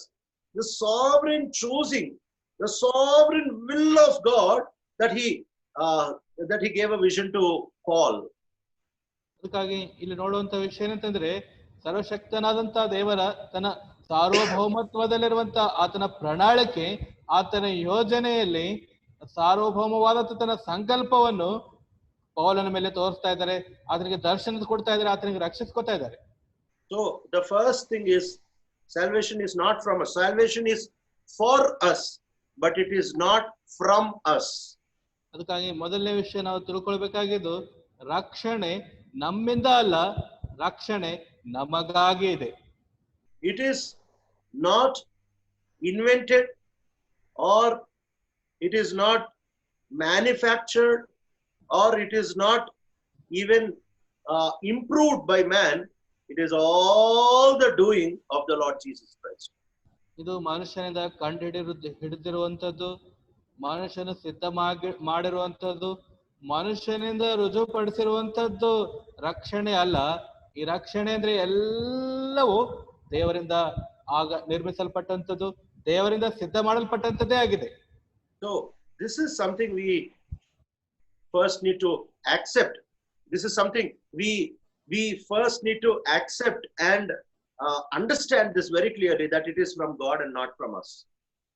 the sovereign choosing, the sovereign will of God that he gave a vision to Paul. ಅದಕ್ಕಾಗಿ ಇಲ್ಲಿ ನೋಡುವಂತ ವಿಷಯ ಏನಂತಂದ್ರೆ, ಸರ್ವಶಕ್ತನಾದಂತ ದೇವರ ತನ್ನ ಸಾರ್ವಭೌಮತ್ವದಲ್ಲಿರುವಂತ ಆತನ ಪ್ರಣಾಳಿಕೆ, ಆತನ ಯೋಜನೆಯಲ್ಲಿ ಸಾರ್ವಭೌಮವಾದಂತ ತನ್ನ ಸಂಕಲ್ಪವನ್ನು ಪೌಲನ ಮೇಲೆ ತೋರಿಸ್ತಾ ಇದ್ದಾರೆ, ಆತನಿಗೆ ದರ್ಶನ ಕೊಡ್ತಾ ಇದ್ದಾರೆ, ಆತನಿಗೆ ರಕ್ಷಿಸ್ಕೊತಾ ಇದ್ದಾರೆ. So the first thing is, salvation is not from us. Salvation is for us, but it is not from us. ಅದಕ್ಕಾಗಿ ಮೊದಲನೇ ವಿಷಯ ನಾವು ತಿಳ್ಕೊಳ್ಬೇಕಾಗಿದ್ದು, ರಕ್ಷಣೆ ನಮ್ಮಿಂದ ಅಲ್ಲ, ರಕ್ಷಣೆ ನಮಗಾಗಿ ಇದೆ. It is not invented or it is not manufactured or it is not even improved by man. It is all the doing of the Lord Jesus Christ. ಇದು ಮನುಷ್ಯನಿಂದ ಕಂಡು ಹಿಡಿದಿರುವಂತದ್ದು, ಮನುಷ್ಯನು ಸಿದ್ಧ ಮಾಡಿರುವಂತದ್ದು, ಮನುಷ್ಯನಿಂದ ರುಜುಪಡಿಸಿರುವಂತದ್ದು ರಕ್ಷಣೆ ಅಲ್ಲ. ಈ ರಕ್ಷಣೆ ಅಂದ್ರೆ ಎಲ್ಲವೂ ದೇವರಿಂದ ಆಗ ನಿರ್ಮಿಸಲ್ಪಟ್ಟಂತದ್ದು, ದೇವರಿಂದ ಸಿದ್ಧ ಮಾಡಲ್ಪಟ್ಟಂತದ್ದೇ ಆಗಿದೆ. So this is something we first need to accept. This is something we first need to accept and understand this very clearly, that it is from God and not from us.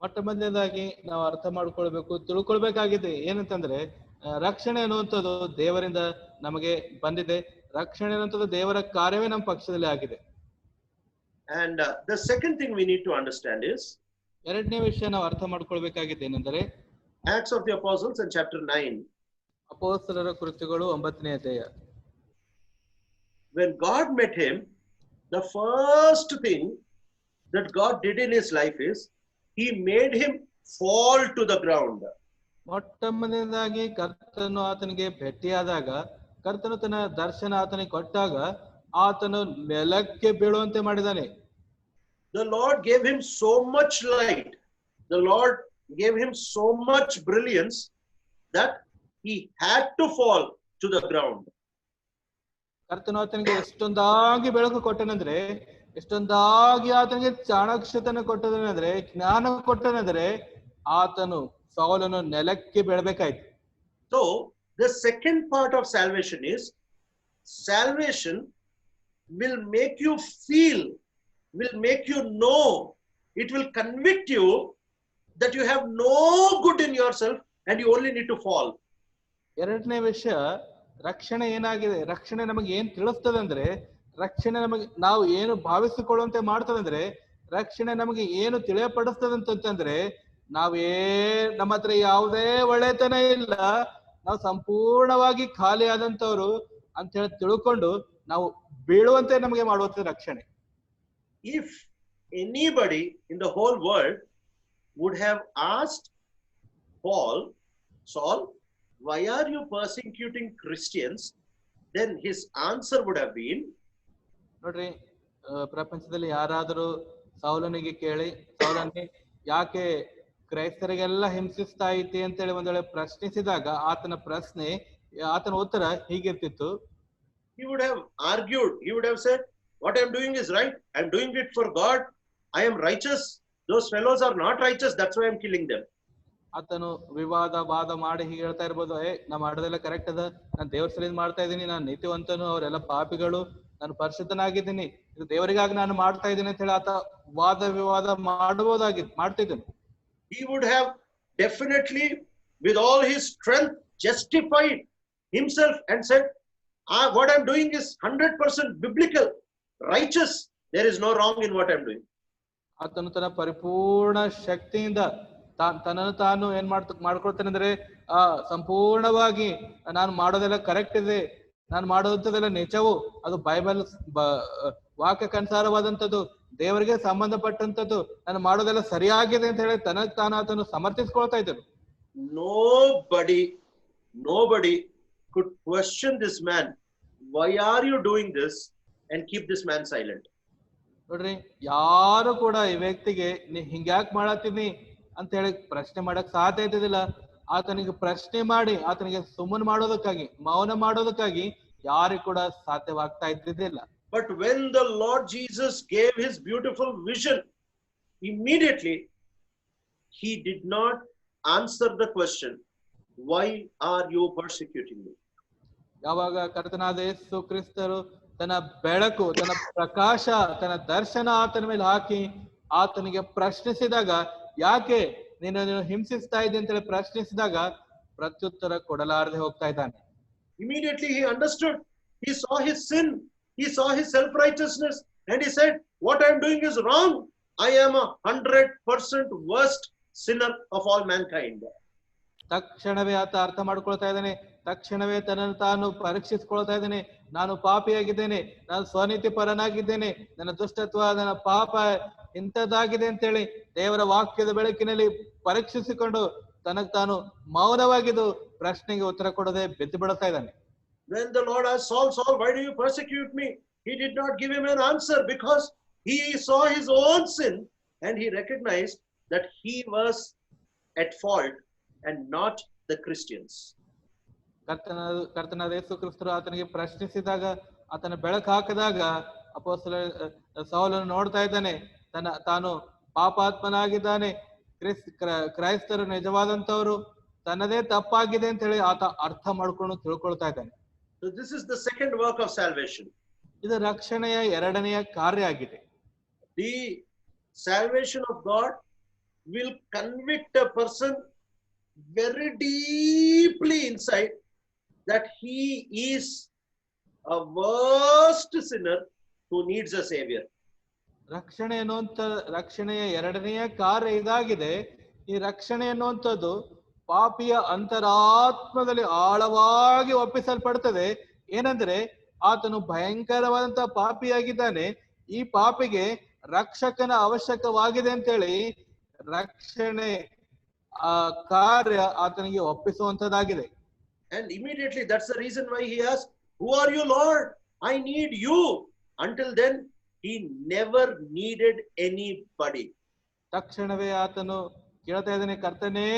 ಮೊಟ್ಟ ಮೊದಲನೇದಾಗಿ ನಾವು ಅರ್ಥ ಮಾಡ್ಕೊಳ್ಬೇಕು, ತಿಳ್ಕೊಳ್ಬೇಕಾಗಿದೆ ಏನಂತಂದ್ರೆ ರಕ್ಷಣೆ ಅನ್ನುವಂಥದ್ದು ದೇವರಿಂದ ನಮಗೆ ಬಂದಿದೆ. ರಕ್ಷಣೆ ಅನ್ನುವಂಥದ್ದು ದೇವರ ಕಾರ್ಯವೇ ನಮ್ಮ ಪಕ್ಷದಲ್ಲಿ ಆಗಿದೆ. And the second thing we need to understand is, ಎರಡನೇ ವಿಷಯ ನಾವು ಅರ್ಥ ಮಾಡ್ಕೊಳ್ಬೇಕಾಗಿದೆ ಏನೆಂದರೆ, Acts of the Apostles in chapter 9. ಅಪೊಸ್ತಲರ ಕೃತ್ಯಗಳು 9ನೇ ಅಧ್ಯಾಯ. When God met him, the first thing that God did in his life is he made him fall to the ground. ಮೊಟ್ಟ ಮೊದಲನೇದಾಗಿ ಕರ್ತನು ಆತನಿಗೆ ಭೇಟಿಯಾದಾಗ, ಕರ್ತನು ತನ್ನ ದರ್ಶನ ಆತನಿಗೆ ಕೊಟ್ಟಾಗ ಆತನು ನೆಲಕ್ಕೆ ಬೀಳುವಂತೆ ಮಾಡಿದಾನೆ. The Lord gave him so much light. The Lord gave him so much brilliance that he had to fall to the ground. ಕರ್ತನು ಆತನಿಗೆ ಎಷ್ಟೊಂದಾಗಿ ಬೆಳಕು ಕೊಟ್ಟನಂದ್ರೆ, ಎಷ್ಟೊಂದಾಗಿ ಆತನಿಗೆ ಚಾಣಾಕ್ಷತನ ಕೊಟ್ಟದನಂದ್ರೆ, ಜ್ಞಾನ ಕೊಟ್ಟನಂದ್ರೆ ಆತನು ಸೌಲನು ನೆಲಕ್ಕೆ ಬೀಳಬೇಕಾಯ್ತು. So the second part of salvation is, salvation will make you feel, will make you know, it will convict you that you have no good in yourself and you only need to fall. ಎರಡನೇ ವಿಷಯ, ರಕ್ಷಣೆ ಏನಾಗಿದೆ, ರಕ್ಷಣೆ ನಮಗೆ ಏನ್ ತಿಳಿಸ್ತದೆ ಅಂದ್ರೆ, ರಕ್ಷಣೆ ನಮಗೆ ನಾವು ಏನು ಭಾವಿಸಿಕೊಳ್ಳುವಂತೆ ಮಾಡ್ತದಂದ್ರೆ, ರಕ್ಷಣೆ ನಮಗೆ ಏನು ತಿಳಿಯಪಡಿಸ್ತದಂತಂದ್ರೆ, ನಮ್ಮ ಹತ್ರ ಯಾವುದೇ ಒಳ್ಳೆತನ ಇಲ್ಲ, ನಾವು ಸಂಪೂರ್ಣವಾಗಿ ಖಾಲಿ ಆದಂತವ್ರು ಅಂತ ಹೇಳಿ ತಿಳ್ಕೊಂಡು ನಾವು ಬೀಳುವಂತೆ ನಮಗೆ ಮಾಡುವಂತ ರಕ್ಷಣೆ. If anybody in the whole world would have asked Saul, why are you persecuting Christians? Then his answer would have been, ನೋಡ್ರಿ, ಪ್ರಪಂಚದಲ್ಲಿ ಯಾರಾದರೂ ಸೌಲನಿಗೆ ಕೇಳಿ, ಸೌಲನಿಗೆ ಯಾಕೆ ಕ್ರೈಸ್ತರಿಗೆಲ್ಲ ಹಿಂಸಿಸ್ತಾ ಐತಿ ಅಂತೇಳಿ ಒಂದ್ ವೇಳೆ ಪ್ರಶ್ನಿಸಿದಾಗ ಆತನ ಉತ್ತರ ಹೀಗಿರ್ತಿತ್ತು. he would have argued, he would have said, what I am doing is right, I am doing it for God, I am righteous, those fellows are not righteous, that's why I am killing them. ಆತನು ವಾದ ಮಾಡಿ ಹೀಗೆ ಹೇಳ್ತಾ ಇರ್ಬೋದು, ನಾ ಮಾಡೋದೆಲ್ಲ ಕರೆಕ್ಟ್ ಅದ, ನಾನು ದೇವ್ರ ಸಲಿಂದ ಮಾಡ್ತಾ ಇದ್ದೀನಿ, ನಾನು ನೀತಿವಂತನು, ಅವರೆಲ್ಲ ಪಾಪಿಗಳು, ನಾನು ಪರಿಶುದ್ಧನಾಗಿದ್ದೀನಿ, ಇದು ದೇವರಿಗಾಗಿ ನಾನು ಮಾಡ್ತಾ ಇದ್ದೀನಿ ಅಂತ ಹೇಳಿ ಆತ ವಾದ ಮಾಡ್ತಿದ್ದನು. He would have definitely with all his strength justified himself and said, what I am doing is 100% biblical, righteous, there is no wrong in what I am doing. ಆತನು ತನ್ನ ಪರಿಪೂರ್ಣ ಶಕ್ತಿಯಿಂದ ತನ್ನನ್ನು ತಾನು ಏನ್ ಮಾಡ್ಕೊಳ್ತಾನೆ ಅಂದ್ರೆ, ಸಂಪೂರ್ಣವಾಗಿ ನಾನು ಮಾಡೋದೆಲ್ಲ ಕರೆಕ್ಟ್ ಇದೆ, ನಾನು ಮಾಡೋದಂಥದ್ದೆಲ್ಲ ನಿಜವು, ಅದು ಬೈಬಲ್ ವಾಕ್ಯಕ್ಕನುಸಾರವಾದಂಥದ್ದು, ದೇವರಿಗೆ ಸಂಬಂಧಪಟ್ಟಂಥದ್ದು, ನಾನು ಮಾಡೋದೆಲ್ಲ ಸರಿಯಾಗಿದೆ ಅಂತ ಹೇಳಿ ತನಗ್ ತಾನು ಆತನು ಸಮರ್ಥಿಸ್ಕೊಳ್ತಾ ಇದ್ದರು. Nobody could question this man, why are you doing this, and keep this man silent. ನೋಡ್ರಿ, ಯಾರು ಕೂಡ ಈ ವ್ಯಕ್ತಿಗೆ ನೀ ಹಿಂಗ್ಯಾಕ್ ಮಾಡತ್ತೀನಿ ಅಂತ ಹೇಳಿ ಪ್ರಶ್ನೆ ಮಾಡಕ್ ಸಾಧ್ಯ ಇದ್ದಿದ್ದಿಲ್ಲ. ಆತನಿಗೆ ಪ್ರಶ್ನೆ ಮಾಡಿ ಆತನಿಗೆ ಸುಮ್ಮನೆ ಮಾಡೋದಕ್ಕಾಗಿ, ಮೌನ ಮಾಡೋದಕ್ಕಾಗಿ ಯಾರಿಗೂ ಕೂಡ ಸಾಧ್ಯವಾಗ್ತಾ ಇದ್ದಿದ್ದಿಲ್ಲ. But when the Lord Jesus gave his beautiful vision, immediately he did not answer the question, why are you persecuting me? ಯಾವಾಗ ಕರ್ತನಾದ ಯೇಸು ಕ್ರಿಸ್ತರು ತನ್ನ ಬೆಳಕು, ತನ್ನ ಪ್ರಕಾಶ, ತನ್ನ ದರ್ಶನ ಆತನ ಮೇಲೆ ಹಾಕಿ ಆತನಿಗೆ ಪ್ರಶ್ನಿಸಿದಾಗ, ಯಾಕೆ ನೀನು ಹಿಂಸಿಸ್ತಾ ಇದ್ದೆ ಅಂತೇಳಿ ಪ್ರಶ್ನಿಸಿದಾಗ ಪ್ರತ್ಯುತ್ತರ ಕೊಡಲಾರದೆ ಹೋಗ್ತಾ ಇದ್ದಾನೆ. Immediately he understood, he saw his sin, he saw his self-righteousness, and he said, what I am doing is wrong, I am 100% worst sinner of all mankind. ತಕ್ಷಣವೇ ಆತ ಅರ್ಥ ಮಾಡ್ಕೊಳ್ತಾ ಇದ್ದಾನೆ, ತಕ್ಷಣವೇ ತನ್ನನ್ನು ತಾನು ಪರೀಕ್ಷಿಸ್ಕೊಳ್ತಾ ಇದ್ದಾನೆ, ನಾನು ಪಾಪಿಯಾಗಿದ್ದೇನೆ, ನಾನು ಸ್ವನೀತಿ ಪರನಾಗಿದ್ದೇನೆ, ನನ್ನ ದುಷ್ಟತ್ವ, ನನ್ನ ಪಾಪ ಇಂಥದ್ದಾಗಿದೆ ಅಂತೇಳಿ ದೇವರ ವಾಕ್ಯದ ಬೆಳಕಿನಲ್ಲಿ ಪರೀಕ್ಷಿಸಿಕೊಂಡು ತನಗ್ ತಾನು ಮೌನವಾಗಿದ್ದು ಪ್ರಶ್ನೆಗೆ ಉತ್ತರ ಕೊಡದೆ ಬಿದ್ದು ಬಿಡ್ತಾ ಇದ್ದಾನೆ. When the Lord asked Saul, why do you persecute me? He did not give him an answer because he saw his own sin and he recognized that he was at fault and not the Christians. ಕರ್ತನಾದ ಯೇಸು ಕ್ರಿಸ್ತರು ಆತನಿಗೆ ಪ್ರಶ್ನಿಸಿದಾಗ, ಆತನ ಬೆಳಕು ಹಾಕಿದಾಗ ಅಪೊಸ್ತಲ ಸೌಲನು ನೋಡ್ತಾ ಇದ್ದಾನೆ, ತಾನು ಪಾಪಾತ್ಮನಾಗಿದ್ದಾನೆ, ಕ್ರೈಸ್ತರು ನಿಜವಾದಂತವ್ರು, ತನ್ನದೇ ತಪ್ಪಾಗಿದೆ ಅಂತ ಹೇಳಿ ಆತ ಅರ್ಥ ಮಾಡ್ಕೊಂಡು ತಿಳ್ಕೊಳ್ತಾ ಇದ್ದಾನೆ. So this is the second work of salvation. ಇದು ರಕ್ಷಣೆಯ ಎರಡನೆಯ ಕಾರ್ಯ ಆಗಿದೆ. The salvation of God will convict a person very deeply inside that he is a worst sinner who needs a savior. ರಕ್ಷಣೆಯ ಎರಡನೆಯ ಕಾರ್ಯ ಇದಾಗಿದೆ. ಈ ರಕ್ಷಣೆ ಅನ್ನುವಂಥದ್ದು ಪಾಪಿಯ ಅಂತರಾತ್ಮದಲ್ಲಿ ಆಳವಾಗಿ ಒಪ್ಪಿಸಲ್ಪಡ್ತದೆ. ಏನಂದ್ರೆ ಆತನು ಭಯಂಕರವಾದಂತಹ ಪಾಪಿಯಾಗಿದ್ದಾನೆ, ಈ ಪಾಪಿಗೆ ರಕ್ಷಕನ ಅವಶ್ಯಕವಾಗಿದೆ ಅಂತೇಳಿ ರಕ್ಷಣೆ ಕಾರ್ಯ ಆತನಿಗೆ ಒಪ್ಪಿಸುವಂತದ್ದಾಗಿದೆ. And immediately that's the reason why he asked, "Who are you, Lord? I need you." Until then he never needed anybody. ತಕ್ಷಣವೇ ಆತನು ಕೇಳ್ತಾ ಇದ್ದಾನೆ, ಕರ್ತನೇ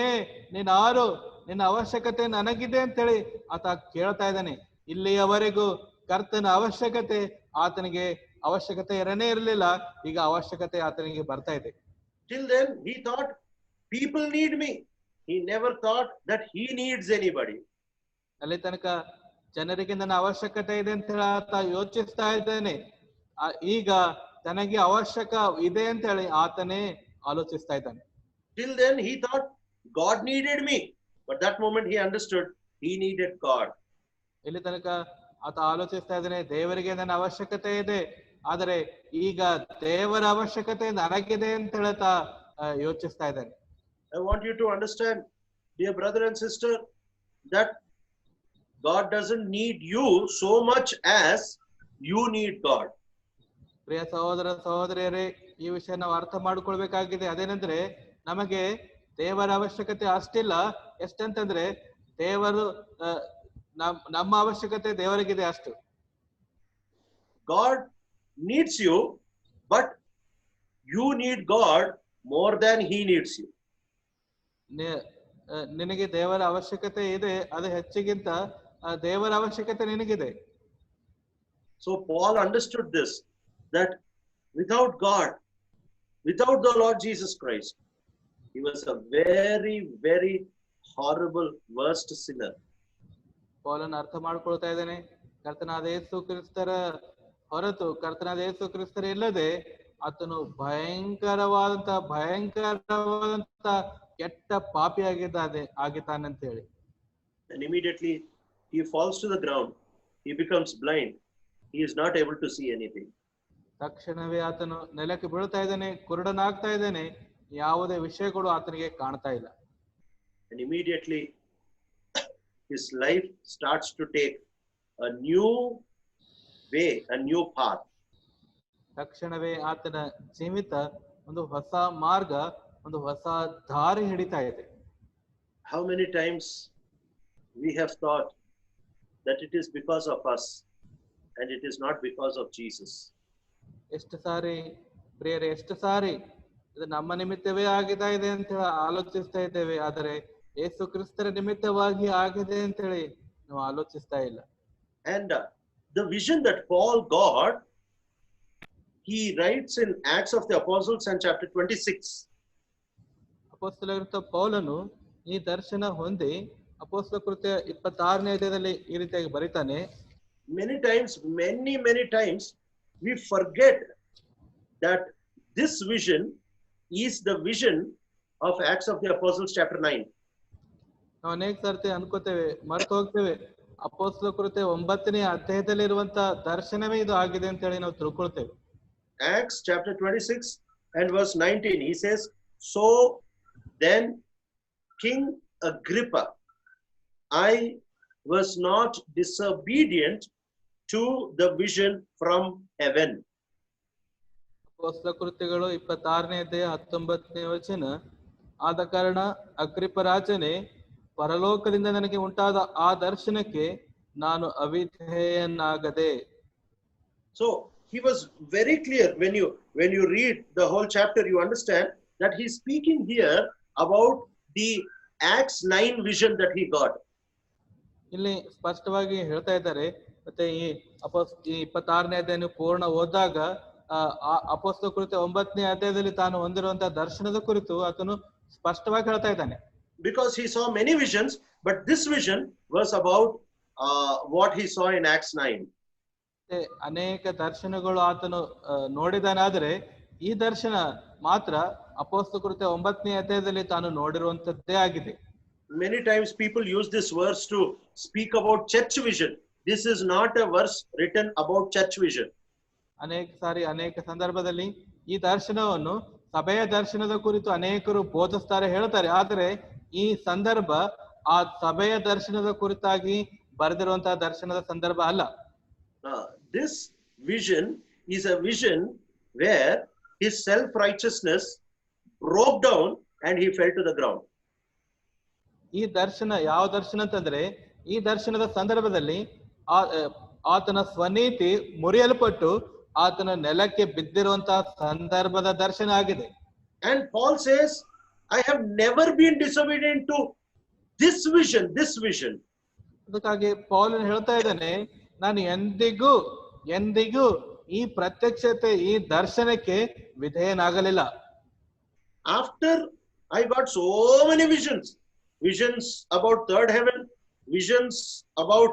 ನೀನ್ ಆರು, ನಿನ್ನ ಅವಶ್ಯಕತೆ ನನಗಿದೆ ಅಂತೇಳಿ ಆತ ಕೇಳ್ತಾ ಇದ್ದಾನೆ. ಇಲ್ಲಿಯವರೆಗೂ ಕರ್ತನ ಅವಶ್ಯಕತೆ ಆತನಿಗೆ ಅವಶ್ಯಕತೆ ಇರಲಿಲ್ಲ, ಈಗ ಅವಶ್ಯಕತೆ ಆತನಿಗೆ ಬರ್ತಾ ಇದೆ. Till then he thought people need me. He never thought that he needs anybody. ಅಲ್ಲಿ ತನಕ ಜನರಿಗೆ ನನ್ನ ಅವಶ್ಯಕತೆ ಇದೆ ಅಂತ ಹೇಳಿ ಆತ ಯೋಚಿಸ್ತಾ ಇದ್ದಾನೆ. ಈಗ ತನಗೆ ಅವಶ್ಯಕ ಇದೆ ಅಂತ ಹೇಳಿ ಆತನೇ ಆಲೋಚಿಸ್ತಾ ಇದ್ದಾನೆ. Till then he thought God needed me, but that moment he understood he needed God. ಇಲ್ಲಿ ತನಕ ಆತ ಆಲೋಚಿಸ್ತಾ ಇದ್ದಾನೆ, ದೇವರಿಗೆ ನನ್ನ ಅವಶ್ಯಕತೆ ಇದೆ, ಆದರೆ ಈಗ ದೇವರ ಅವಶ್ಯಕತೆ ನನಗಿದೆ ಅಂತ ಹೇಳ್ತಾ ಯೋಚಿಸ್ತಾ ಇದ್ದಾನೆ. I want you to understand, dear brother and sister, that God doesn't need you so much as you need God. ಪ್ರಿಯ ಸಹೋದರ ಸಹೋದರಿಯರೇ, ಈ ವಿಷಯ ನಾವು ಅರ್ಥ ಮಾಡ್ಕೊಳ್ಬೇಕಾಗಿದೆ. ಅದೇನಂದ್ರೆ ನಮಗೆ ದೇವರ ಅವಶ್ಯಕತೆ ಅಷ್ಟಿಲ್ಲ, ಎಷ್ಟಂತಂದ್ರೆ ದೇವರು ನಮ್ಮ ಅವಶ್ಯಕತೆ ದೇವರಿಗಿದೆ ಅಷ್ಟು. God needs you, but you need God more than he needs you. ನಿನಗೆ ದೇವರ ಅವಶ್ಯಕತೆ ಇದೆ, ಅದು ಹೆಚ್ಚಿಗಿಂತ ದೇವರ ಅವಶ್ಯಕತೆ ನಿನಗಿದೆ. So Paul understood this, that without God, without the Lord Jesus Christ, he was a very, very horrible, worst sinner. ಪೌಲನು ಅರ್ಥ ಮಾಡ್ಕೊಳ್ತಾ ಇದ್ದಾನೆ, ಕರ್ತನಾದ ಯೇಸು ಕ್ರಿಸ್ತರ ಹೊರತು, ಕರ್ತನಾದ ಯೇಸು ಕ್ರಿಸ್ತರ ಇಲ್ಲದೆ ಆತನು ಭಯಂಕರವಾದಂತ ಕೆಟ್ಟ ಪಾಪಿ ಆಗಿದ್ದಾನೆ ಅಂತ ಹೇಳಿ. And immediately he falls to the ground, he becomes blind, he is not able to see anything. ತಕ್ಷಣವೇ ಆತನು ನೆಲಕ್ಕೆ ಬೀಳ್ತಾ ಇದ್ದಾನೆ, ಕುರುಡನಾಗ್ತಾ ಇದ್ದಾನೆ, ಯಾವುದೇ ವಿಷಯಗಳು ಆತನಿಗೆ ಕಾಣ್ತಾ ಇಲ್ಲ. And immediately his life starts to take a new way, a new path. ತಕ್ಷಣವೇ ಆತನ ಜೀವಿತ ಒಂದು ಹೊಸ ಮಾರ್ಗ, ಒಂದು ಹೊಸ ದಾರಿ ಹಿಡಿತಾ ಇದೆ. How many times we have thought that it is because of us and it is not because of Jesus. ಎಷ್ಟು ಸಾರಿ ಪ್ರಿಯರೇ, ಎಷ್ಟು ಸಾರಿ ಇದು ನಮ್ಮ ನಿಮಿತ್ತವೇ ಆಗ್ತಾ ಇದೆ ಅಂತ ಹೇಳಿ ಆಲೋಚಿಸ್ತಾ ಇದ್ದೇವೆ, ಆದರೆ ಯೇಸು ಕ್ರಿಸ್ತರ ನಿಮಿತ್ತವಾಗಿ ಆಗಿದೆ ಅಂತ ಹೇಳಿ ನಾವು ಆಲೋಚಿಸ್ತಾ ಇಲ್ಲ. And the vision that Paul got, he writes in Acts of the Apostles and chapter 26. ಅಪೊಸ್ತಲರಾದ ಪೌಲನು ಈ ದರ್ಶನ ಹೊಂದಿ ಅಪೊಸ್ತಲ ಕೃತ್ಯ 26ನೇ ಅಧ್ಯಾಯದಲ್ಲಿ ಈ ರೀತಿಯಾಗಿ ಬರೀತಾನೆ. Many times we forget that this vision is the vision of Acts of the Apostles chapter 9. ನಾವು ಅನೇಕ ಸರ್ತಿ ಅನ್ಕೋತೇವೆ, ಮರೆತು ಹೋಗ್ತೇವೆ, ಅಪೊಸ್ತಲ ಕೃತ್ಯ 9ನೇ ಅಧ್ಯಾಯದಲ್ಲಿ ಇರುವಂತ ದರ್ಶನವೇ ಇದು ಆಗಿದೆ ಅಂತ ಹೇಳಿ ನಾವು ತಿಳ್ಕೊಳ್ತೇವೆ. Acts chapter 26 and verse 19, he says, "So then King Agrippa, I was not disobedient to the vision from heaven." ಅಪೊಸ್ತಲ ಕೃತ್ಯಗಳು 26ನೇ ಅಧ್ಯಾಯ 19ನೇ ವಚನ, ಆದ ಕಾರಣ ಅಗ್ರಿಪ್ಪ ರಾಜನೇ, ಪರಲೋಕದಿಂದ ನನಗೆ ಉಂಟಾದ ಆ ದರ್ಶನಕ್ಕೆ ನಾನು ಅವಿಧೇಯನಾಗದೆ. So he was very clear. When you read the whole chapter, you understand that he's speaking here about the Acts 9 vision that he got. ಇಲ್ಲಿ ಸ್ಪಷ್ಟವಾಗಿ ಹೇಳ್ತಾ ಇದ್ದಾರೆ. ಮತ್ತೆ ಈ 26ನೇ ಅಧ್ಯಾಯ ಪೂರ್ಣ ಓದಿದಾಗ ಅಪೊಸ್ತಲ ಕುರಿತ 9ನೇ ಅಧ್ಯಾಯದಲ್ಲಿ ತಾನು ಹೊಂದಿರುವಂತಹ ದರ್ಶನದ ಕುರಿತು ಆತನು ಸ್ಪಷ್ಟವಾಗಿ ಹೇಳ್ತಾ ಇದ್ದಾನೆ. Because he saw many visions, but this vision was about what he saw in Acts 9. ಅನೇಕ ದರ್ಶನಗಳು ಆತನು ನೋಡಿದಾನಾದ್ರೆ ಈ ದರ್ಶನ ಮಾತ್ರ ಅಪೊಸ್ತಲ ಕುರಿತ 9ನೇ ಅಧ್ಯಾಯದಲ್ಲಿ ತಾನು ನೋಡಿರುವಂತದ್ದೇ ಆಗಿದೆ. Many times people use this verse to speak about church vision. This is not a verse written about church vision. ಅನೇಕ ಸಂದರ್ಭದಲ್ಲಿ ಈ ದರ್ಶನವನ್ನು ಸಭೆಯ ದರ್ಶನದ ಕುರಿತು ಅನೇಕರು ಬೋಧಿಸ್ತಾರೆ, ಹೇಳ್ತಾರೆ. ಆದರೆ ಈ ಸಂದರ್ಭ ಆ ಸಭೆಯ ದರ್ಶನದ ಕುರಿತಾಗಿ ಬರೆದಿರುವಂತಹ ದರ್ಶನದ ಸಂದರ್ಭ ಅಲ್ಲ. This vision is a vision where his self-righteousness broke down and he fell to the ground. ಈ ದರ್ಶನ ಯಾವ ದರ್ಶನ ಅಂತಂದ್ರೆ, ಈ ದರ್ಶನದ ಸಂದರ್ಭದಲ್ಲಿ ಆತನ ಸ್ವನೀತಿ ಮುರಿಯಲ್ಪಟ್ಟು ಆತನ ನೆಲಕ್ಕೆ ಬಿದ್ದಿರುವಂತಹ ಸಂದರ್ಭದ ದರ್ಶನ ಆಗಿದೆ. And Paul says, I have never been disobedient to this vision. ಅದಕ್ಕಾಗಿ ಪೌಲನು ಹೇಳ್ತಾ ಇದ್ದಾನೆ, ನಾನು ಎಂದಿಗೂ ಈ ಪ್ರತ್ಯಕ್ಷತೆ, ಈ ದರ್ಶನಕ್ಕೆ ವಿಧೇಯನಾಗಲಿಲ್ಲ. After I got so many visions about third heaven, visions about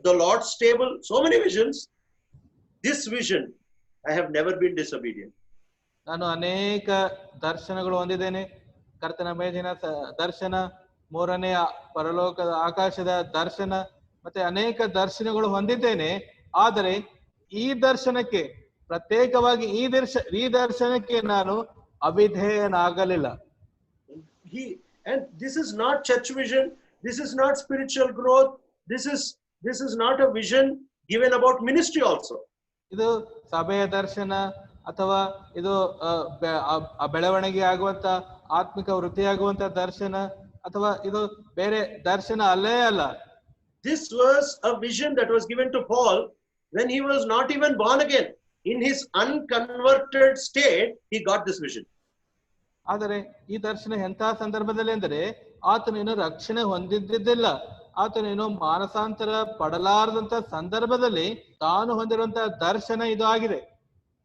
the Lord's table, so many visions. This vision, I have never been disobedient. ನಾನು ಅನೇಕ ದರ್ಶನಗಳು ಹೊಂದಿದ್ದೇನೆ. ಕರ್ತನ ಮೇಜಿನ ದರ್ಶನ, ಮೂರನೆಯ ಪರಲೋಕದ ಆಕಾಶದ ದರ್ಶನ, ಮತ್ತೆ ಅನೇಕ ದರ್ಶನಗಳು ಹೊಂದಿದ್ದೇನೆ. ಆದರೆ ಈ ದರ್ಶನಕ್ಕೆ ಪ್ರತ್ಯೇಕವಾಗಿ ಈ ದರ್ಶನಕ್ಕೆ ನಾನು ಅವಿಧೇಯನಾಗಲಿಲ್ಲ. And this is not church vision. This is not spiritual growth. This is not a vision given about ministry also. ಇದು ಸಭೆಯ ದರ್ಶನ ಅಥವಾ ಇದು ಬೆಳವಣಿಗೆ ಆಗುವಂತ ಆತ್ಮಿಕ ವೃದ್ಧಿ ಆಗುವಂತ ದರ್ಶನ ಅಥವಾ ಇದು ಬೇರೆ ದರ್ಶನ ಅಲ್ಲೇ ಅಲ್ಲ. This was a vision that was given to Paul when he was not even born again. In his unconverted state, he got this vision. ಆದರೆ ಈ ದರ್ಶನ ಎಂತಹ ಸಂದರ್ಭದಲ್ಲಿ ಅಂದರೆ ಆತನೇನು ರಕ್ಷಣೆ ಹೊಂದಿದ್ದಿಲ್ಲ, ಆತನೇನು ಮಾನಸಾಂತರ ಪಡಲಾರದಂತ ಸಂದರ್ಭದಲ್ಲಿ ತಾನು ಹೊಂದಿರುವಂತಹ ದರ್ಶನ ಇದು ಆಗಿದೆ.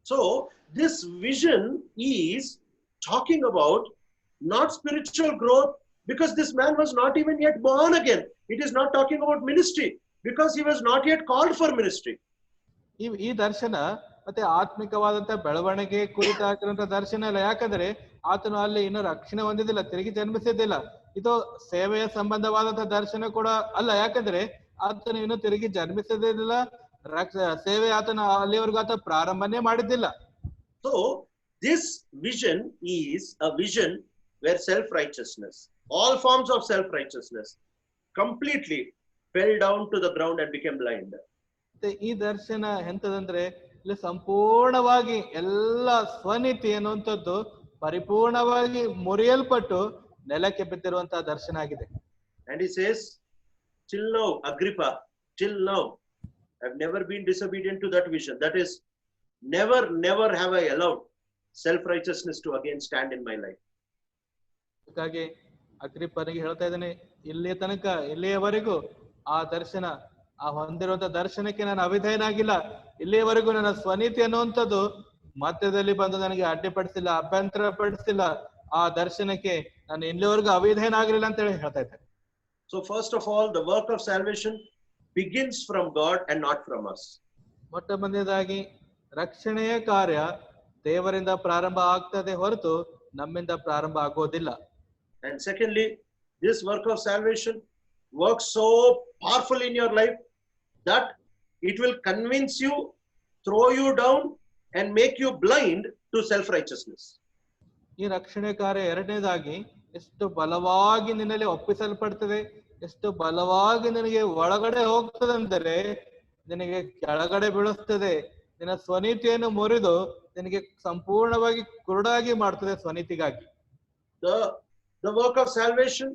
So this vision is talking about not spiritual growth, because this man was not even yet born again. It is not talking about ministry because he was not yet called for ministry. ಈ ದರ್ಶನ ಮತ್ತೆ ಆತ್ಮಿಕವಾದಂತ ಬೆಳವಣಿಗೆ ಕುರಿತಾಗಿರುವಂತ ದರ್ಶನ ಇಲ್ಲ. ಯಾಕಂದ್ರೆ ಆತನು ಅಲ್ಲಿ ಇನ್ನು ರಕ್ಷಣೆ ಹೊಂದಿದ್ದಿಲ್ಲ, ತಿರುಗಿ ಜನ್ಮಿಸಿದ್ದಿಲ್ಲ. ಇದು ಸೇವೆಯ ಸಂಬಂಧವಾದಂತ ದರ್ಶನ ಕೂಡ ಅಲ್ಲ. ಯಾಕಂದ್ರೆ ಆತನು ಇನ್ನು ತಿರುಗಿ ಜನ್ಮಿಸಿದ್ದಿಲ್ಲ, ಸೇವೆ ಆತನ ಅಲ್ಲಿವರೆಗೂ ಆತ ಪ್ರಾರಂಭನೇ ಮಾಡಿದ್ದಿಲ್ಲ. So this vision is a vision where self-righteousness, all forms of self-righteousness, completely fell down to the ground and became blind. ಈ ದರ್ಶನ ಎಂತದಂದ್ರೆ ಇಲ್ಲಿ ಸಂಪೂರ್ಣವಾಗಿ ಎಲ್ಲ ಸ್ವನೀತಿ ಅನ್ನುವಂಥದ್ದು ಪರಿಪೂರ್ಣವಾಗಿ ಮುರಿಯಲ್ಪಟ್ಟು ನೆಲಕ್ಕೆ ಬಿದ್ದಿರುವಂತಹ ದರ್ಶನ ಆಗಿದೆ. And he says, till now, Agrippa, till now, I've never been disobedient to that vision. That is, never have I allowed self-righteousness to again stand in my life. ಹಾಗಾಗಿ ಅಗ್ರಿಪ್ಪನಿಗೆ ಹೇಳ್ತಾ ಇದ್ದಾನೆ, ಇಲ್ಲಿಯವರೆಗೂ ಆ ದರ್ಶನ, ಆ ಹೊಂದಿರುವಂತಹ ದರ್ಶನಕ್ಕೆ ನಾನು ಅವಿಧೇಯನಾಗಿಲ್ಲ. ಇಲ್ಲಿಯವರೆಗೂ ನನ್ನ ಸ್ವನೀತಿ ಅನ್ನುವಂಥದ್ದು ಮಧ್ಯದಲ್ಲಿ ಬಂದು ನನಗೆ ಅಡ್ಡಿಪಡಿಸಿಲ್ಲ, ಅಭ್ಯಂತರ ಪಡಿಸಿಲ್ಲ. ಆ ದರ್ಶನಕ್ಕೆ ನಾನು ಇಲ್ಲಿವರೆಗೂ ಅವಿಧೇಯನಾಗಲಿಲ್ಲ ಅಂತ ಹೇಳಿ ಹೇಳ್ತಾ ಇದ್ದಾರೆ. So first of all, the work of salvation begins from God and not from us. ಮೊಟ್ಟ ಮೊದಲನೇದಾಗಿ ರಕ್ಷಣೆಯ ಕಾರ್ಯ ದೇವರಿಂದ ಪ್ರಾರಂಭ ಆಗ್ತದೆ ಹೊರತು ನಮ್ಮಿಂದ ಪ್ರಾರಂಭ ಆಗೋದಿಲ್ಲ. And secondly, this work of salvation works so powerful in your life that it will convince you, throw you down and make you blind to self-righteousness. ಈ ರಕ್ಷಣೆ ಕಾರ್ಯ ಎರಡನೇದಾಗಿ ಎಷ್ಟು ಬಲವಾಗಿ ನಿನ್ನಲ್ಲಿ ಒಪ್ಪಿಸಲ್ಪಡ್ತದೆ, ಎಷ್ಟು ಬಲವಾಗಿ ನಿನಗೆ ಒಳಗಡೆ ಹೋಗ್ತದೆ ಅಂದರೆ ನಿನಗೆ ಕೆಳಗಡೆ ಬೀಳಿಸ್ತದೆ. ನಿನ್ನ ಸ್ವನೀತಿಯನ್ನು ಮುರಿದು ನಿನಗೆ ಸಂಪೂರ್ಣವಾಗಿ ಕುರುಡಾಗಿ ಮಾಡ್ತದೆ ಸ್ವನೀತಿಗಾಗಿ. The work of salvation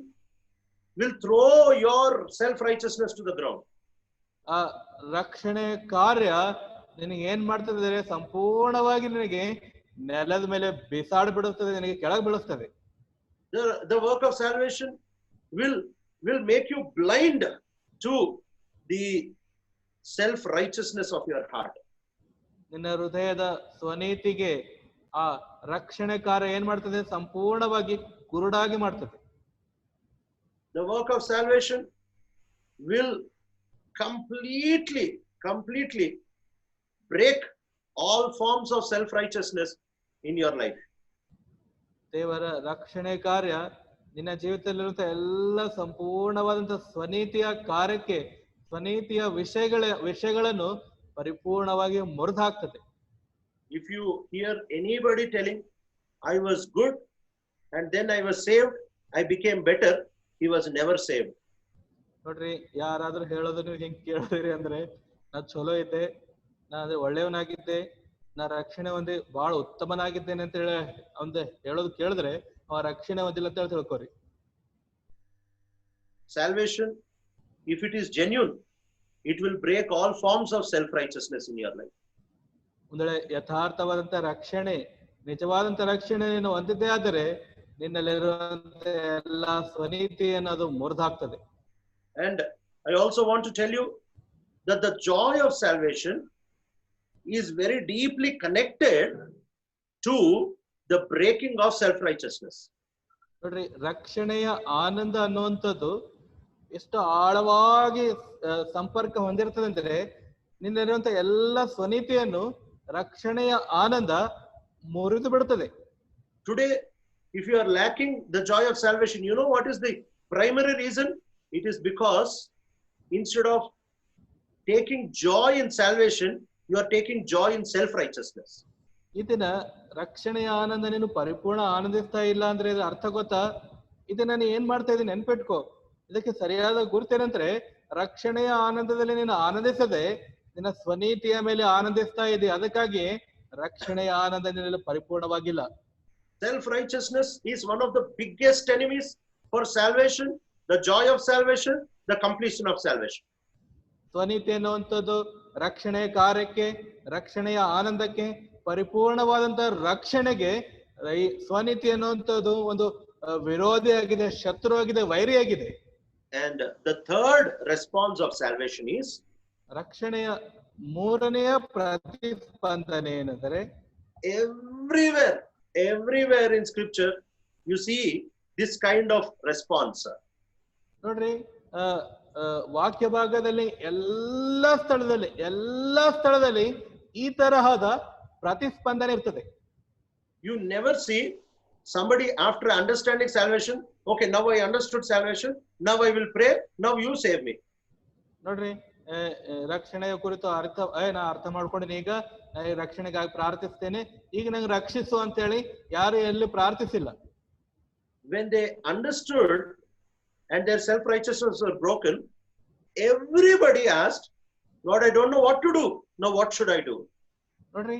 will throw your self-righteousness to the ground. ಆ ರಕ್ಷಣೆ ಕಾರ್ಯ ನಿನಗೆ ಏನ್ ಮಾಡ್ತದೆ, ಸಂಪೂರ್ಣವಾಗಿ ನಿನಗೆ ನೆಲದ ಮೇಲೆ ಬಿಸಾಡ್ ಬಿಡುತ್ತದೆ, ನಿನಗೆ ಕೆಳಗೆ ಬೀಳಿಸ್ತದೆ. The work of salvation will make you blind to the self-righteousness of your heart. ನಿನ್ನ ಹೃದಯದ ಸ್ವನೀತಿಗೆ ಆ ರಕ್ಷಣೆ ಕಾರ್ಯ ಏನ್ ಮಾಡ್ತದೆ? ಸಂಪೂರ್ಣವಾಗಿ ಕುರುಡಾಗಿ ಮಾಡ್ತದೆ. The work of salvation will completely break all forms of self-righteousness in your life. ದೇವರ ರಕ್ಷಣೆ ಕಾರ್ಯ ನಿನ್ನ ಜೀವಿತದಲ್ಲಿರುವಂತ ಎಲ್ಲ ಸಂಪೂರ್ಣವಾದಂತಹ ಸ್ವನೀತಿಯ ಕಾರ್ಯಕ್ಕೆ, ಸ್ವನೀತಿಯ ವಿಷಯಗಳನ್ನು ಪರಿಪೂರ್ಣವಾಗಿ ಮುರಿದು ಹಾಕ್ತದೆ. If you hear anybody telling, I was good and then I was saved, I became better, he was never saved. ನೋಡ್ರಿ, ಯಾರಾದ್ರೂ ಹೇಳೋದು ನೀವು ಹಿಂಗ್ ಕೇಳಿದ್ರಿ ಅಂದ್ರೆ, ನಾ ಚಲೋ ಇದ್ದೆ, ನಾ ಅದೇ ಒಳ್ಳೆಯವನಾಗಿದ್ದೆ, ನಾ ರಕ್ಷಣೆ ಹೊಂದಿ ಬಹಳ ಉತ್ತಮನಾಗಿದ್ದೇನೆ ಅಂತ ಹೇಳಿ ಒಂದ್ ಹೇಳೋದು ಕೇಳಿದ್ರೆ ಅವ ರಕ್ಷಣೆ ಹೊಂದಿಲ್ಲ ಅಂತ ಹೇಳಿ ತಿಳ್ಕೊರಿ. Salvation, if it is genuine, it will break all forms of self-righteousness in your life. ಒಂದಳೆ ಯಥಾರ್ಥವಾದಂತ ರಕ್ಷಣೆ, ನಿಜವಾದಂತ ರಕ್ಷಣೆ ನೀನು ಹೊಂದಿದ್ದೇ ಆದರೆ ನಿನ್ನಲ್ಲಿರುವಂತ ಎಲ್ಲಾ ಸ್ವನೀತಿಯನ್ನು ಅದು ಮುರಿದಾಕ್ತದೆ. And I also want to tell you that the joy of salvation is very deeply connected to the breaking of self-righteousness. ನೋಡ್ರಿ, ರಕ್ಷಣೆಯ ಆನಂದ ಅನ್ನುವಂಥದ್ದು ಎಷ್ಟು ಆಳವಾಗಿ ಸಂಪರ್ಕ ಹೊಂದಿರ್ತದೆ ಅಂದ್ರೆ, ನಿನ್ನಲ್ಲಿರುವಂತ ಎಲ್ಲ ಸ್ವನೀತಿಯನ್ನು ರಕ್ಷಣೆಯ ಆನಂದ ಮುರಿದು ಬಿಡುತ್ತದೆ. Today, if you are lacking the joy of salvation, you know what is the primary reason? It is because instead of taking joy in salvation, you are taking joy in self-righteousness. ಇದನ್ನ ರಕ್ಷಣೆಯ ಆನಂದ ನೀನು ಪರಿಪೂರ್ಣ ಆನಂದಿಸ್ತಾ ಇಲ್ಲ ಅಂದ್ರೆ ಇದ್ರ ಅರ್ಥ ಗೊತ್ತಾ? ಇದನ್ನ ನಾನು ಏನ್ ಮಾಡ್ತಾ ಇದ್ದೀನಿ ನೆನ್ಪಿಟ್ಕೋ. ಇದಕ್ಕೆ ಸರಿಯಾದ ಗುರುತೇನಂದ್ರೆ, ರಕ್ಷಣೆಯ ಆನಂದದಲ್ಲಿ ನೀನು ಆನಂದಿಸದೆ ನಿನ್ನ ಸ್ವನೀತಿಯ ಮೇಲೆ ಆನಂದಿಸ್ತಾ ಇದೆಯಾ. ಅದಕ್ಕಾಗಿ ರಕ್ಷಣೆಯ ಆನಂದ ನಿನ್ನಲ್ಲಿ ಪರಿಪೂರ್ಣವಾಗಿಲ್ಲ. Self-righteousness is one of the biggest enemies for salvation, the joy of salvation, the completion of salvation. ಸ್ವನೀತಿ ಅನ್ನುವಂಥದ್ದು ರಕ್ಷಣೆಯ ಕಾರ್ಯಕ್ಕೆ, ರಕ್ಷಣೆಯ ಆನಂದಕ್ಕೆ, ಪರಿಪೂರ್ಣವಾದಂತ ರಕ್ಷಣೆಗೆ ಸ್ವನೀತಿ ಅನ್ನುವಂಥದ್ದು ಒಂದು ವಿರೋಧಿಯಾಗಿದೆ, ಶತ್ರುವಾಗಿದೆ, ವೈರಿಯಾಗಿದೆ. And the third response of salvation is, ರಕ್ಷಣೆಯ ಮೂರನೆಯ ಪ್ರತಿಸ್ಪಂದನೆ ಏನಂದ್ರೆ, everywhere in scripture you see this kind of response. ನೋಡ್ರಿ, ವಾಕ್ಯ ಭಾಗದಲ್ಲಿ ಎಲ್ಲಾ ಸ್ಥಳದಲ್ಲಿ ಈ ತರಹದ ಪ್ರತಿಸ್ಪಂದನೆ ಇರ್ತದೆ. You never see somebody after understanding salvation, okay, now I understood salvation, now I will pray, now you save me. ನೋಡ್ರಿ, ರಕ್ಷಣೆಯ ಕುರಿತು ನಾ ಅರ್ಥ ಮಾಡ್ಕೊಂಡಿನಿ, ಈಗ ರಕ್ಷಣೆಗಾಗಿ ಪ್ರಾರ್ಥಿಸ್ತೇನೆ, ಈಗ ನಂಗೆ ರಕ್ಷಿಸು ಅಂತ ಹೇಳಿ ಯಾರು ಎಲ್ಲಿ ಪ್ರಾರ್ಥಿಸಿಲ್ಲ. When they understood and their self-righteousness was broken, everybody asked, Lord, I don't know what to do, now what should I do? ನೋಡ್ರಿ,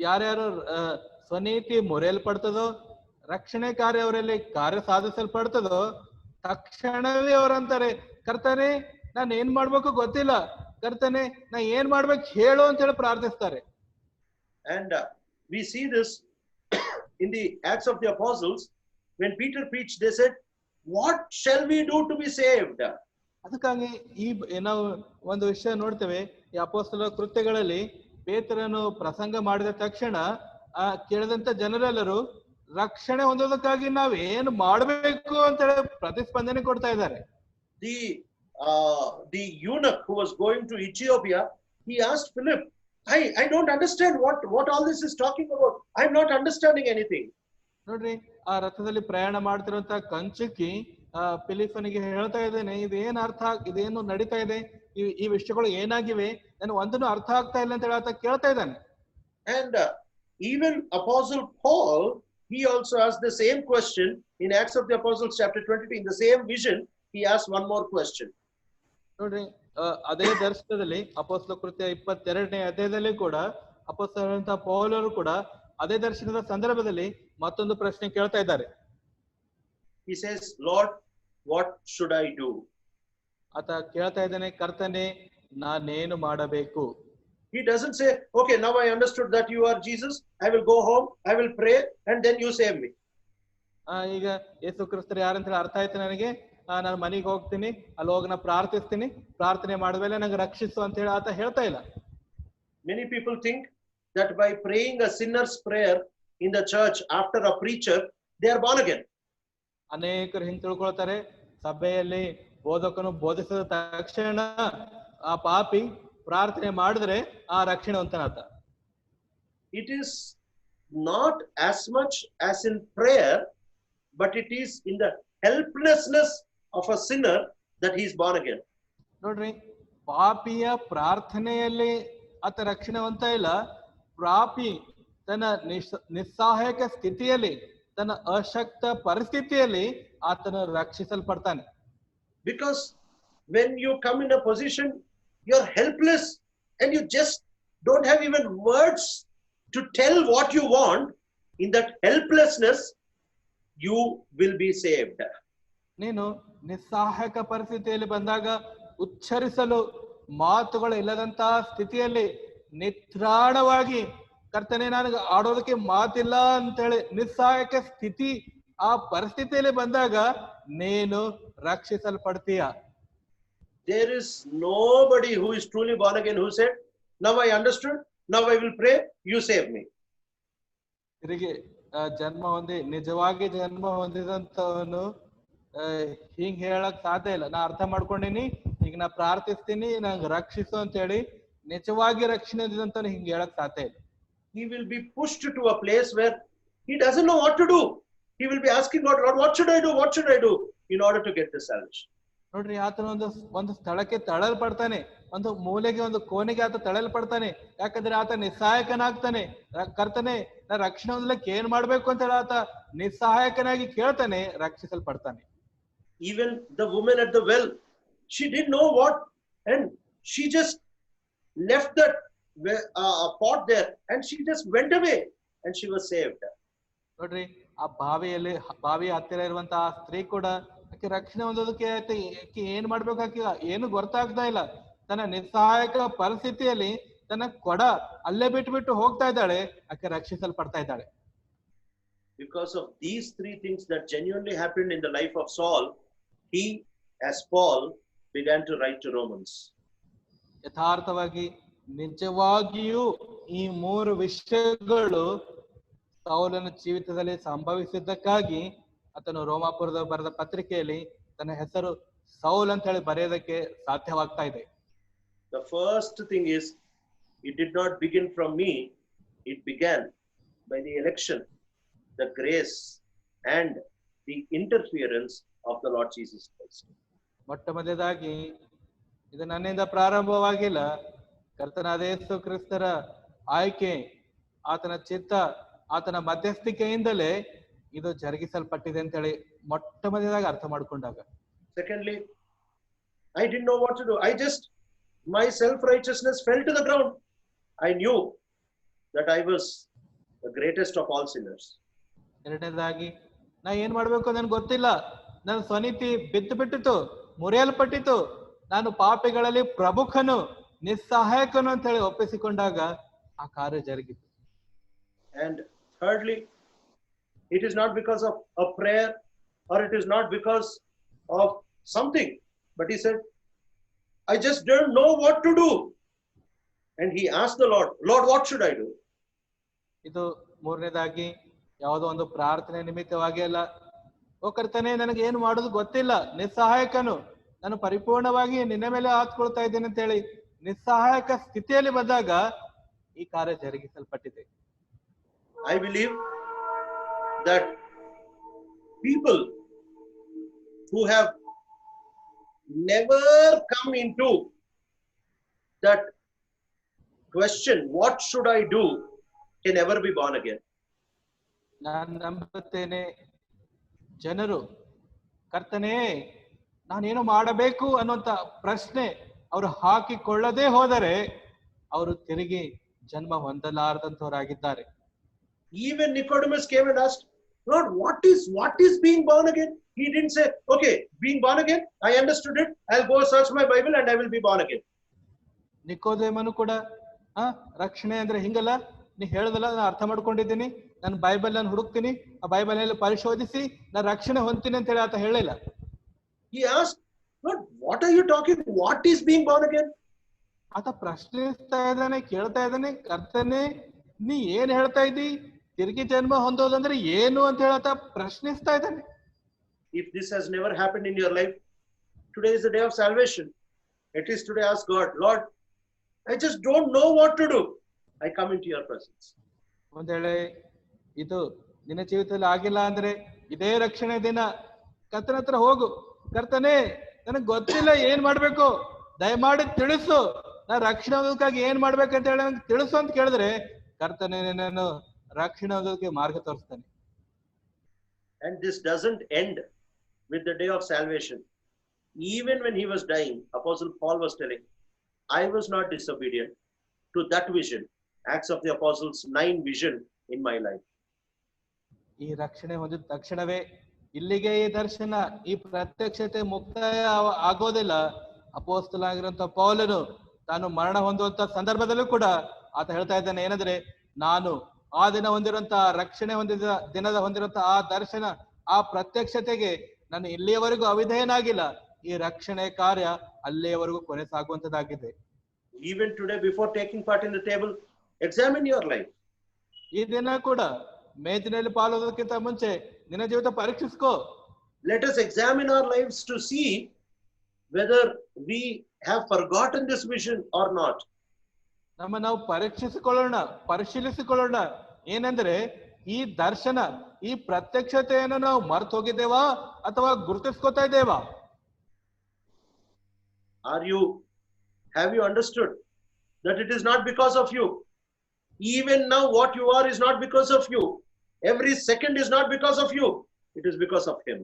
ಯಾರ್ಯಾರು ಸ್ವನೀತಿ ಮುರಿಯಲ್ಪಡ್ತದೋ, ರಕ್ಷಣೆ ಕಾರ್ಯ ಅವರಲ್ಲಿ ಕಾರ್ಯ ಸಾಧಿಸಲ್ಪಡ್ತದೋ, ತಕ್ಷಣವೇ ಅವರಂತಾರೆ, ಕರ್ತನೆ ನಾನು ಏನ್ ಮಾಡ್ಬೇಕು ಗೊತ್ತಿಲ್ಲ, ಕರ್ತನೆ ನಾ ಏನ್ ಮಾಡ್ಬೇಕು ಹೇಳು ಅಂತ ಹೇಳಿ ಪ್ರಾರ್ಥಿಸ್ತಾರೆ. And we see this in the Acts of the Apostles. When Peter preached, they said, what shall we do to be saved? ಅದಕ್ಕಾಗಿ ನಾವು ಒಂದು ವಿಷಯ ನೋಡ್ತೇವೆ, ಈ ಅಪೊಸ್ತಲರ ಕೃತ್ಯಗಳಲ್ಲಿ ಪೇತ್ರನು ಪ್ರಸಂಗ ಮಾಡಿದ ತಕ್ಷಣ ಕೇಳಿದಂತ ಜನರೆಲ್ಲರೂ ರಕ್ಷಣೆ ಹೊಂದೋದಕ್ಕಾಗಿ ನಾವ್ ಏನ್ ಮಾಡ್ಬೇಕು ಅಂತ ಹೇಳಿ ಪ್ರತಿಸ್ಪಂದನೆ ಕೊಡ್ತಾ ಇದ್ದಾರೆ. The eunuch who was going to Ethiopia, he asked Philip, I don't understand what all this is talking about. I'm not understanding anything. ನೋಡ್ರಿ, ಆ ರಥದಲ್ಲಿ ಪ್ರಯಾಣ ಮಾಡ್ತಿರುವಂತ ಕಂಚುಕಿ ಫಿಲಿಪ್ಪನಿಗೆ ಹೇಳ್ತಾ ಇದ್ದೇನೆ, ಇದೇನು ನಡೀತಾ ಇದೆ, ಈ ವಿಷಯಗಳು ಏನಾಗಿವೆ, ನನಗೆ ಒಂದನ್ನು ಅರ್ಥ ಆಗ್ತಾ ಇಲ್ಲ ಅಂತ ಹೇಳಿ ಕೇಳ್ತಾ ಇದ್ದಾನೆ. And even Apostle Paul, he also asked the same question in Acts of the Apostles chapter 22. In the same vision, he asked one more question. ನೋಡ್ರಿ, ಅದೇ ದರ್ಶನದಲ್ಲಿ ಅಪೊಸ್ತಲ ಕೃತ್ಯ 22ನೇ ಅಧ್ಯಾಯದಲ್ಲಿ ಕೂಡ ಅಪೊಸ್ತಲರಾದಂತಹ ಪೌಲರು ಕೂಡ ಅದೇ ದರ್ಶನದ ಸಂದರ್ಭದಲ್ಲಿ ಮತ್ತೊಂದು ಪ್ರಶ್ನೆ ಕೇಳ್ತಾ ಇದ್ದಾರೆ. He says, Lord, what should I do? ಆತ ಕೇಳ್ತಾ ಇದ್ದಾನೆ, ಕರ್ತನೆ ನಾನೇನು ಮಾಡಬೇಕು? He doesn't say, okay, now I understood that you are Jesus, I will go home, I will pray, and then you save me. ಈಗ ಯೇಸು ಕ್ರಿಸ್ತರು ಯಾರಂತ ಅರ್ಥ ಆಯ್ತು ನನಗೆ, ನಾನು ಮನೆಗೆ ಹೋಗ್ತೀನಿ, ಅಲ್ಲಿ ಹೋಗಿ ನಾ ಪ್ರಾರ್ಥಿಸ್ತೀನಿ, ಪ್ರಾರ್ಥನೆ ಮಾಡಿದ್ಮೇಲೆ ನಂಗೆ ರಕ್ಷಿಸು ಅಂತ ಹೇಳಿ ಆತ ಹೇಳ್ತಾ ಇಲ್ಲ. Many people think that by praying a sinner's prayer in the church after a preacher, they are born again. ಅನೇಕರು ಹಿಂಗ್ ತಿಳ್ಕೊಳ್ತಾರೆ, ಸಭೆಯಲ್ಲಿ ಬೋಧಕನು ಬೋಧಿಸಿದ ತಕ್ಷಣ ಆ ಪಾಪಿ ಪ್ರಾರ್ಥನೆ ಮಾಡಿದ್ರೆ ಆ ರಕ್ಷಣೆ ಹೊಂತಾನಾತ. It is not as much as in prayer, but it is in the helplessness of a sinner that he is born again. ನೋಡ್ರಿ, ಪಾಪಿಯ ಪ್ರಾರ್ಥನೆಯಲ್ಲಿ ಆತ ರಕ್ಷಣೆ ಹೊಂತ ಇಲ್ಲ, ಪಾಪಿ ತನ್ನ ನಿಸ್ಸಹಾಯಕ ಸ್ಥಿತಿಯಲ್ಲಿ, ತನ್ನ ಅಶಕ್ತ ಪರಿಸ್ಥಿತಿಯಲ್ಲಿ ಆತನು ರಕ್ಷಿಸಲ್ಪಡ್ತಾನೆ. Because when you come in a position, you're helpless and you just don't have even words to tell what you want, in that helplessness you will be saved. ನೀನು ನಿಸ್ಸಹಾಯಕ ಪರಿಸ್ಥಿತಿಯಲ್ಲಿ ಬಂದಾಗ ಉಚ್ಚರಿಸಲು ಮಾತುಗಳು ಇಲ್ಲದಂತಹ ಸ್ಥಿತಿಯಲ್ಲಿ ನಿತ್ರಾಣವಾಗಿ, ಕರ್ತನೆ ನನಗೆ ಆಡೋದಕ್ಕೆ ಮಾತಿಲ್ಲ ಅಂತೇಳಿ ನಿಸ್ಸಹಾಯಕ ಸ್ಥಿತಿ, ಆ ಪರಿಸ್ಥಿತಿಯಲ್ಲಿ ಬಂದಾಗ ನೀನು ರಕ್ಷಿಸಲ್ಪಡ್ತೀಯ. There is nobody who is truly born again who said, now I understood, now I will pray, you save me. ತಿರುಗಿ ಜನ್ಮ ಹೊಂದಿ ನಿಜವಾಗಿ ಜನ್ಮ ಹೊಂದಿದಂತವನು ಹಿಂಗ್ ಹೇಳಕ್ ಸಾಧ್ಯ ಇಲ್ಲ. ನಾ ಅರ್ಥ ಮಾಡ್ಕೊಂಡಿನಿ, ಈಗ ನಾ ಪ್ರಾರ್ಥಿಸ್ತೀನಿ, ನಂಗೆ ರಕ್ಷಿಸು ಅಂತ ಹೇಳಿ ನಿಜವಾಗಿ ರಕ್ಷಣೆ ಹೊಂದಿದಂತವನು ಹಿಂಗ್ ಹೇಳಕ್ ಸಾಧ್ಯ ಇಲ್ಲ. He will be pushed to a place where he doesn't know what to do. He will be asking God, Lord, what should I do? What should I do in order to get this salvation? ನೋಡ್ರಿ, ಆತನ ಒಂದು ಸ್ಥಳಕ್ಕೆ ತಳಲ್ಪಡ್ತಾನೆ, ಒಂದು ಮೂಲೆಗೆ, ಒಂದು ಕೋಣೆಗೆ ಆತ ತಳಲ್ಪಡ್ತಾನೆ. ಯಾಕಂದ್ರೆ ಆತ ನಿಸ್ಸಹಾಯಕನಾಗ್ತಾನೆ. ಕರ್ತನೆ, ನಾ ರಕ್ಷಣೆ ಹೊಂದಲಿಕ್ಕೆ ಏನ್ ಮಾಡ್ಬೇಕು ಅಂತ ಹೇಳಿ ಆತ ನಿಸ್ಸಹಾಯಕನಾಗಿ ಕೇಳ್ತಾನೆ, ರಕ್ಷಿಸಲ್ಪಡ್ತಾನೆ. Even the woman at the well, she didn't know what, and she just left that pot there and she just went away and she was saved. ನೋಡ್ರಿ, ಆ ಬಾವಿಯ ಹತ್ತಿರ ಇರುವಂತಹ ಸ್ತ್ರೀ ಕೂಡ ಆಕೆ ರಕ್ಷಣೆ ಹೊಂದೋದಕ್ಕೆ ಆಕೆ ಏನ್ ಮಾಡ್ಬೇಕು ಆಕೆ ಏನು ಗೊತ್ತಾಗ್ತಾ ಇಲ್ಲ. ತನ್ನ ನಿಸ್ಸಹಾಯಕ ಪರಿಸ್ಥಿತಿಯಲ್ಲಿ ತನ್ನ ಕೊಡ ಅಲ್ಲೇ ಬಿಟ್ಟು ಹೋಗ್ತಾ ಇದ್ದಾಳೆ, ಆಕೆ ರಕ್ಷಿಸಲ್ಪಡ್ತಾ ಇದ್ದಾಳೆ. Because of these three things that genuinely happened in the life of Saul, he, as Paul, began to write to Romans. ಯಥಾರ್ಥವಾಗಿ ನಿಜವಾಗಿಯೂ ಈ ಮೂರು ವಿಷಯಗಳು ಸೌಲನ ಜೀವಿತದಲ್ಲಿ ಸಂಭವಿಸಿದ್ದಕ್ಕಾಗಿ ಆತನು ರೋಮಾಪುರದ ಬರೆದ ಪತ್ರಿಕೆಯಲ್ಲಿ ತನ್ನ ಹೆಸರು ಸೌಲ್ ಅಂತ ಹೇಳಿ ಬರೆಯೋದಕ್ಕೆ ಸಾಧ್ಯವಾಗ್ತಾ ಇದೆ. The first thing is, it did not begin from me, it began by the election, the grace and the interference of the Lord Jesus Christ. ಮೊಟ್ಟ ಮೊದಲಾಗಿ ಇದು ನನ್ನಿಂದ ಪ್ರಾರಂಭವಾಗಿಲ್ಲ, ಕರ್ತನಾದ ಯೇಸು ಕ್ರಿಸ್ತರ ಆಯ್ಕೆ, ಆತನ ಚಿತ್ತ, ಆತನ ಮಧ್ಯಸ್ಥಿಕೆಯಿಂದಲೇ ಇದು ಜರುಗಿಸಲ್ಪಟ್ಟಿದೆ ಅಂತ ಹೇಳಿ ಮೊಟ್ಟ ಮೊದಲಾಗಿ ಅರ್ಥ ಮಾಡ್ಕೊಂಡಾಗ. Secondly, I didn't know what to do. My self-righteousness fell to the ground. I knew that I was the greatest of all sinners. ಎರಡನೇದಾಗಿ, ನಾ ಏನ್ ಮಾಡ್ಬೇಕು ನನ್ಗೆ ಗೊತ್ತಿಲ್ಲ, ನನ್ನ ಸ್ವನೀತಿ ಬಿಟ್ಟಿತು, ಮುರಿಯಲ್ಪಟ್ಟಿತು, ನಾನು ಪಾಪಿಗಳಲ್ಲಿ ಪ್ರಮುಖನು, ನಿಸ್ಸಹಾಯಕನು ಅಂತ ಹೇಳಿ ಒಪ್ಪಿಸಿಕೊಂಡಾಗ ಆ ಕಾರ್ಯ ಜರುಗಿತು. And thirdly, it is not because of a prayer or it is not because of something, but he said, I just don't know what to do. And he asked the Lord, Lord, what should I do? ಇದು ಮೂರನೇದಾಗಿ, ಯಾವುದೋ ಒಂದು ಪ್ರಾರ್ಥನೆ ನಿಮಿತ್ತವಾಗಿ ಅಲ್ಲ. ಓ ಕರ್ತನೆ, ನನಗೆ ಏನು ಮಾಡೋದು ಗೊತ್ತಿಲ್ಲ, ನಿಸ್ಸಹಾಯಕನು, ನಾನು ಪರಿಪೂರ್ಣವಾಗಿ ನಿನ್ನ ಮೇಲೆ ಆತ್ಕೊಳ್ತಾ ಇದ್ದೇನೆ ಅಂತ ಹೇಳಿ ನಿಸ್ಸಹಾಯಕ ಸ್ಥಿತಿಯಲ್ಲಿ ಬಂದಾಗ ಈ ಕಾರ್ಯ ಜರುಗಿಸಲ್ಪಟ್ಟಿದೆ. I believe that people who have never come into that question, what should I do, can never be born again. ನಾನು ನಂಬುತ್ತೇನೆ, ಜನರು ಕರ್ತನೇ ನಾನೇನು ಮಾಡಬೇಕು ಅನ್ನುವಂತ ಪ್ರಶ್ನೆ ಅವರು ಹಾಕಿಕೊಳ್ಳದೆ ಹೋದರೆ ಅವರು ತಿರುಗಿ ಜನ್ಮ ಹೊಂದಲಾರದಂತವರಾಗಿದ್ದಾರೆ. Even Nicodemus came and asked, Lord, what is being born again? He didn't say, okay, being born again, I understood it, I'll go search my Bible and I will be born again. ನಿಕೋದೇಮನು ಕೂಡ ರಕ್ಷಣೆ ಅಂದ್ರೆ ಹಿಂಗಲ್ಲ, ನೀ ಹೇಳದಲ್ಲ, ನಾನು ಅರ್ಥ ಮಾಡ್ಕೊಂಡಿದ್ದೀನಿ, ನಾನು ಬೈಬಲ್ ನಾನು ಹುಡುಕ್ತೀನಿ, ಆ ಬೈಬಲ್ ನಲ್ಲಿ ಪರಿಶೋಧಿಸಿ ನಾನು ರಕ್ಷಣೆ ಹೊಂದ್ತೀನಿ ಅಂತ ಹೇಳಿ ಆತ ಹೇಳಿಲ್ಲ. He asked, Lord, what are you talking? What is being born again? ಆತ ಪ್ರಶ್ನಿಸ್ತಾ ಇದ್ದಾನೆ, ಕೇಳ್ತಾ ಇದ್ದಾನೆ, ಕರ್ತನೆ ನೀ ಏನ್ ಹೇಳ್ತಾ ಇದ್ದಿ, ತಿರುಗಿ ಜನ್ಮ ಹೊಂದೋದಂದ್ರೆ ಏನು ಅಂತ ಹೇಳತ್ತ ಪ್ರಶ್ನಿಸ್ತಾ ಇದ್ದಾನೆ. If this has never happened in your life, today is the day of salvation. At least today ask God, Lord, I just don't know what to do. I come into your presence. ಒಂದ್ ವೇಳೆ ಇದು ನಿನ್ನ ಜೀವಿತದಲ್ಲಿ ಆಗಿಲ್ಲ ಅಂದ್ರೆ ಇದೇ ರಕ್ಷಣೆ ದಿನ ಕರ್ತನ ಹತ್ರ ಹೋಗು. ಕರ್ತನೆ ನನಗ್ ಗೊತ್ತಿಲ್ಲ ಏನ್ ಮಾಡ್ಬೇಕು, ದಯಮಾಡಿ ತಿಳಿಸು, ನಾ ರಕ್ಷಣೆ ಹೊಂದೋದಕ್ಕಾಗಿ ಏನ್ ಮಾಡ್ಬೇಕಂತ ಹೇಳಿ ನಂಗೆ ತಿಳಿಸು ಅಂತ ಕೇಳಿದ್ರೆ ಕರ್ತನೆ ನಾನು ರಕ್ಷಣೆ ಹೊಂದೋದಕ್ಕೆ ಮಾರ್ಗ ತೋರಿಸ್ತಾನೆ. And this doesn't end with the day of salvation. Even when he was dying, Apostle Paul was telling, I was not disobedient to that vision, Acts of the Apostles 9 vision in my life. ಈ ರಕ್ಷಣೆ ಹೊಂದಿದ ತಕ್ಷಣವೇ ಇಲ್ಲಿಗೆ ಈ ದರ್ಶನ, ಈ ಪ್ರತ್ಯಕ್ಷತೆ ಮುಕ್ತಾಯ ಆಗೋದಿಲ್ಲ. ಅಪೊಸ್ತಲನಾಗಿರುವಂತ ಪೌಲನು ತಾನು ಮರಣ ಹೊಂದುವಂತ ಸಂದರ್ಭದಲ್ಲೂ ಕೂಡ ಆತ ಹೇಳ್ತಾ ಇದ್ದಾನೆ ಏನಂದ್ರೆ, ನಾನು ಆ ದಿನ ಹೊಂದಿರುವಂತಹ ರಕ್ಷಣೆ ಹೊಂದಿದ ದಿನದ ಹೊಂದಿರುವಂತಹ ಆ ದರ್ಶನ, ಆ ಪ್ರತ್ಯಕ್ಷತೆಗೆ ನಾನು ಇಲ್ಲಿಯವರೆಗೂ ಅವಿಧೇಯನಾಗಿಲ್ಲ. ಈ ರಕ್ಷಣೆ ಕಾರ್ಯ ಅಲ್ಲಿಯವರೆಗೂ ಕೊನೆ ಸಾಗುವಂತದ್ದಾಗಿದೆ. Even today, before taking part in the table, examine your life. ಈ ದಿನ ಕೂಡ ಮೇಜಿನಲ್ಲಿ ಪಾಲೋದಕ್ಕಿಂತ ಮುಂಚೆ ನಿನ್ನ ಜೀವಿತ ಪರೀಕ್ಷಿಸ್ಕೋ. Let us examine our lives to see whether we have forgotten this vision or not. ನಾವು ಪರೀಕ್ಷಿಸಿಕೊಳ್ಳೋಣ, ಪರಿಶೀಲಿಸಿಕೊಳ್ಳೋಣ. ಏನಂದ್ರೆ ಈ ದರ್ಶನ, ಈ ಪ್ರತ್ಯಕ್ಷತೆಯನ್ನು ನಾವು ಮರ್ತು ಹೋಗಿದ್ದೇವಾ ಅಥವಾ ಗುರುತಿಸ್ಕೊತಾ ಇದ್ದೇವಾ? Have you understood that it is not because of you? Even now what you are is not because of you. Every second is not because of you. It is because of him.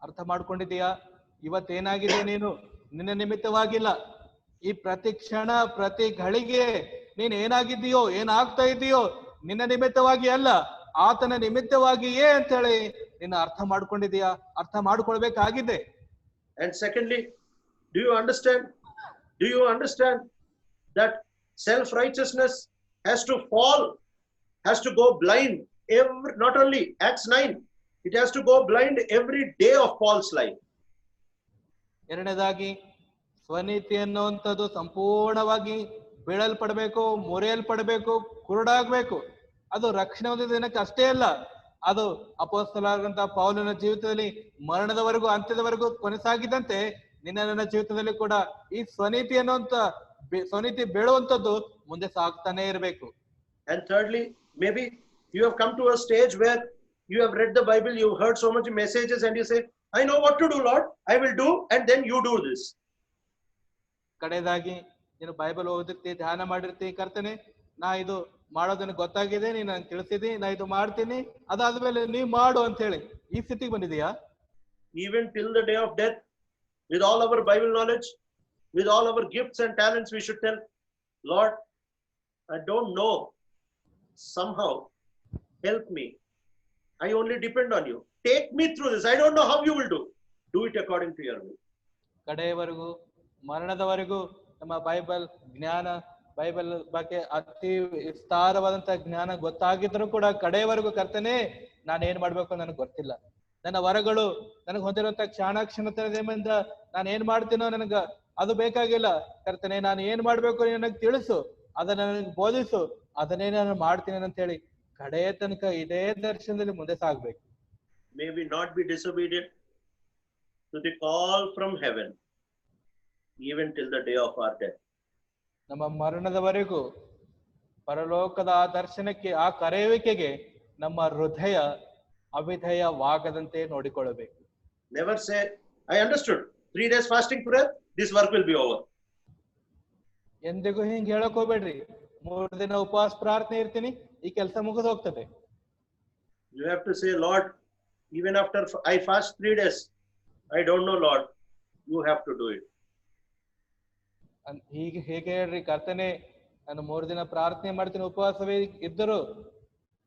ಅರ್ಥ ಮಾಡ್ಕೊಂಡಿದೀಯಾ? ಇವತ್ತೇನಾಗಿದೆ ನೀನು ನಿನ್ನ ನಿಮಿತ್ತವಾಗಿಲ್ಲ. ಈ ಪ್ರತಿ ಕ್ಷಣ ಪ್ರತಿ ಘಳಿಗೆ ನೀನ್ ಏನಾಗಿದ್ದೀಯೋ ಏನಾಗ್ತಾ ಇದೆಯೋ ನಿನ್ನ ನಿಮಿತ್ತವಾಗಿ ಅಲ್ಲ, ಆತನ ನಿಮಿತ್ತವಾಗಿಯೇ ಅಂತ ಹೇಳಿ ನಿನ್ನ ಅರ್ಥ ಮಾಡ್ಕೊಂಡಿದೀಯಾ? ಅರ್ಥ ಮಾಡ್ಕೊಳ್ಬೇಕಾಗಿದೆ. And secondly, do you understand that self-righteousness has to fall, has to go blind not only Acts 9, it has to go blind every day of Paul's life. ಎರಡನೇದಾಗಿ ಸ್ವನೀತಿ ಅನ್ನುವಂಥದ್ದು ಸಂಪೂರ್ಣವಾಗಿ ಬೀಳಲ್ಪಡಬೇಕು, ಮುರಿಯಲ್ಪಡಬೇಕು, ಕುರುಡಾಗಬೇಕು. ಅದು ರಕ್ಷಣೆ ಹೊಂದಿದ ದಿನಕ್ಕೆ ಅಷ್ಟೇ ಅಲ್ಲ, ಅದು ಅಪೊಸ್ತಲನಾದಂತ ಪೌಲನ ಜೀವಿತದಲ್ಲಿ ಮರಣದವರೆಗೂ ಅಂತ್ಯದವರೆಗೂ ಕೊನೆಸಾಗಿದ್ದಂತೆ ನನ್ನ ಜೀವಿತದಲ್ಲಿ ಕೂಡ ಈ ಸ್ವನೀತಿ ಅನ್ನುವಂತ ಸ್ವನೀತಿ ಬೀಳುವಂತದ್ದು ಮುಂದೆ ಸಾಗ್ತಾನೆ ಇರಬೇಕು. And thirdly, maybe you have come to a stage where you have read the Bible, you've heard so much messages and you say, I know what to do, Lord, I will do, and then you do this. ಕಡೆಯದಾಗಿ ನೀನು ಬೈಬಲ್ ಓದಿರ್ತಿ, ಧ್ಯಾನ ಮಾಡಿರ್ತಿ, ಕರ್ತನೆ ನಾ ಇದು ಮಾಡೋದನ್ನ ಗೊತ್ತಾಗಿದೆ, ನೀನು ನಂಗೆ ತಿಳಿಸಿದಿ, ನಾ ಇದು ಮಾಡ್ತೀನಿ, ಅದಾದ್ಮೇಲೆ ನೀವ್ ಮಾಡು ಅಂತ ಹೇಳಿ ಈ ಸ್ಥಿತಿಗೆ ಬಂದಿದೀಯಾ? Even till the day of death, with all our Bible knowledge, with all our gifts and talents, we should tell, Lord, I don't know, somehow help me, I only depend on you, take me through this, I don't know how you will do it according to your will. ಕಡೆಯವರೆಗೂ ಮರಣದವರೆಗೂ ನಮ್ಮ ಬೈಬಲ್ ಜ್ಞಾನ, ಬೈಬಲ್ ಬಗ್ಗೆ ಅತಿ ವಿಸ್ತಾರವಾದಂತ ಜ್ಞಾನ ಗೊತ್ತಾಗಿದ್ರು ಕೂಡ ಕಡೆಯವರೆಗೂ ಕರ್ತನೆ ನಾನು ಏನ್ ಮಾಡ್ಬೇಕು ನನಗೆ ಗೊತ್ತಿಲ್ಲ, ನನ್ನ ವರಗಳು ನನಗೆ ಹೊಂದಿರುವಂತ ಕ್ಷಣದಿಂದ ನಾನು ಏನ್ ಮಾಡ್ತೀನೋ ನನಗ ಅದು ಬೇಕಾಗಿಲ್ಲ, ಕರ್ತನೆ ನಾನು ಏನ್ ಮಾಡ್ಬೇಕು ನನಗೆ ತಿಳಿಸು, ಅದನ್ನ ನನಗೆ ಬೋಧಿಸು, ಅದನ್ನೇ ನಾನು ಮಾಡ್ತೀನಿ ಅಂತ ಹೇಳಿ ಕಡೆಯ ತನಕ ಇದೇ ದರ್ಶನದಲ್ಲಿ ಮುಂದೆ ಸಾಗ್ಬೇಕು. May we not be disobedient to the call from heaven even till the day of our death. ನಮ್ಮ ಮರಣದವರೆಗೂ ಪರಲೋಕದ ಆ ದರ್ಶನಕ್ಕೆ, ಆ ಕರೆಯುವಿಕೆಗೆ ನಮ್ಮ ಹೃದಯ ಅವಿಧೇಯವಾಗದಂತೆ ನೋಡಿಕೊಳ್ಳಬೇಕು. Never say, I understood, 3 days fasting prayer, this work will be over. ಎಂದಿಗೂ ಹಿಂಗ್ ಹೇಳಕ್ ಹೋಗ್ಬೇಡ್ರಿ, 3 ದಿನ ಉಪವಾಸ ಪ್ರಾರ್ಥನೆ ಇರ್ತೀನಿ, ಈ ಕೆಲಸ ಮುಗಿದು ಹೋಗ್ತದೆ. You have to say, Lord, even after I fast 3 days, I don't know, Lord, you have to do it. ಹೀಗೆ ಹೇಗೆ ಹೇಳ್ರಿ, ಕರ್ತನೆ ನಾನು 3 ದಿನ ಪ್ರಾರ್ಥನೆ ಮಾಡ್ತೀನಿ, ಉಪವಾಸವೇ ಇದ್ದರು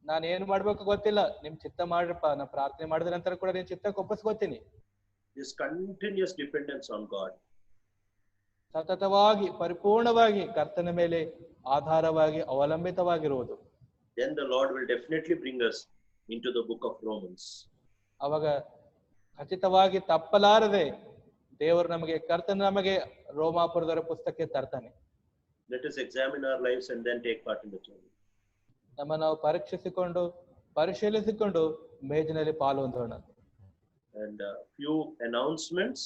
ನಾನು ಏನ್ ಮಾಡ್ಬೇಕು ಗೊತ್ತಿಲ್ಲ, ನಿಮ್ ಚಿತ್ತ ಮಾಡ್ರಪ್ಪ, ನಾ ಪ್ರಾರ್ಥನೆ ಮಾಡಿದ ನಂತರ ಕೂಡ ನಿಮ್ ಚಿತ್ತಕ್ಕೆ ಒಪ್ಪಿಸ್ಕೊತೀನಿ. This continuous dependence on God. ಸತತವಾಗಿ ಪರಿಪೂರ್ಣವಾಗಿ ಕರ್ತನ ಮೇಲೆ ಆಧಾರವಾಗಿ ಅವಲಂಬಿತವಾಗಿರುವುದು. Then the Lord will definitely bring us into the book of Romans. ಅವಾಗ ಖಚಿತವಾಗಿ ತಪ್ಪಲಾರದೆ ದೇವರು ನಮಗೆ ಕರ್ತನ ನಮಗೆ ರೋಮಾಪುರದವರ ಪುಸ್ತಕಕ್ಕೆ ತರ್ತಾನೆ. Let us examine our lives and then take part in the journey. ನಮ್ಮ ನಾವು ಪರಿಶೀಲಿಸಿಕೊಂಡು ಮೇಜಿನಲ್ಲಿ ಪಾಲು ಹೊಂದೋಣ. And few announcements.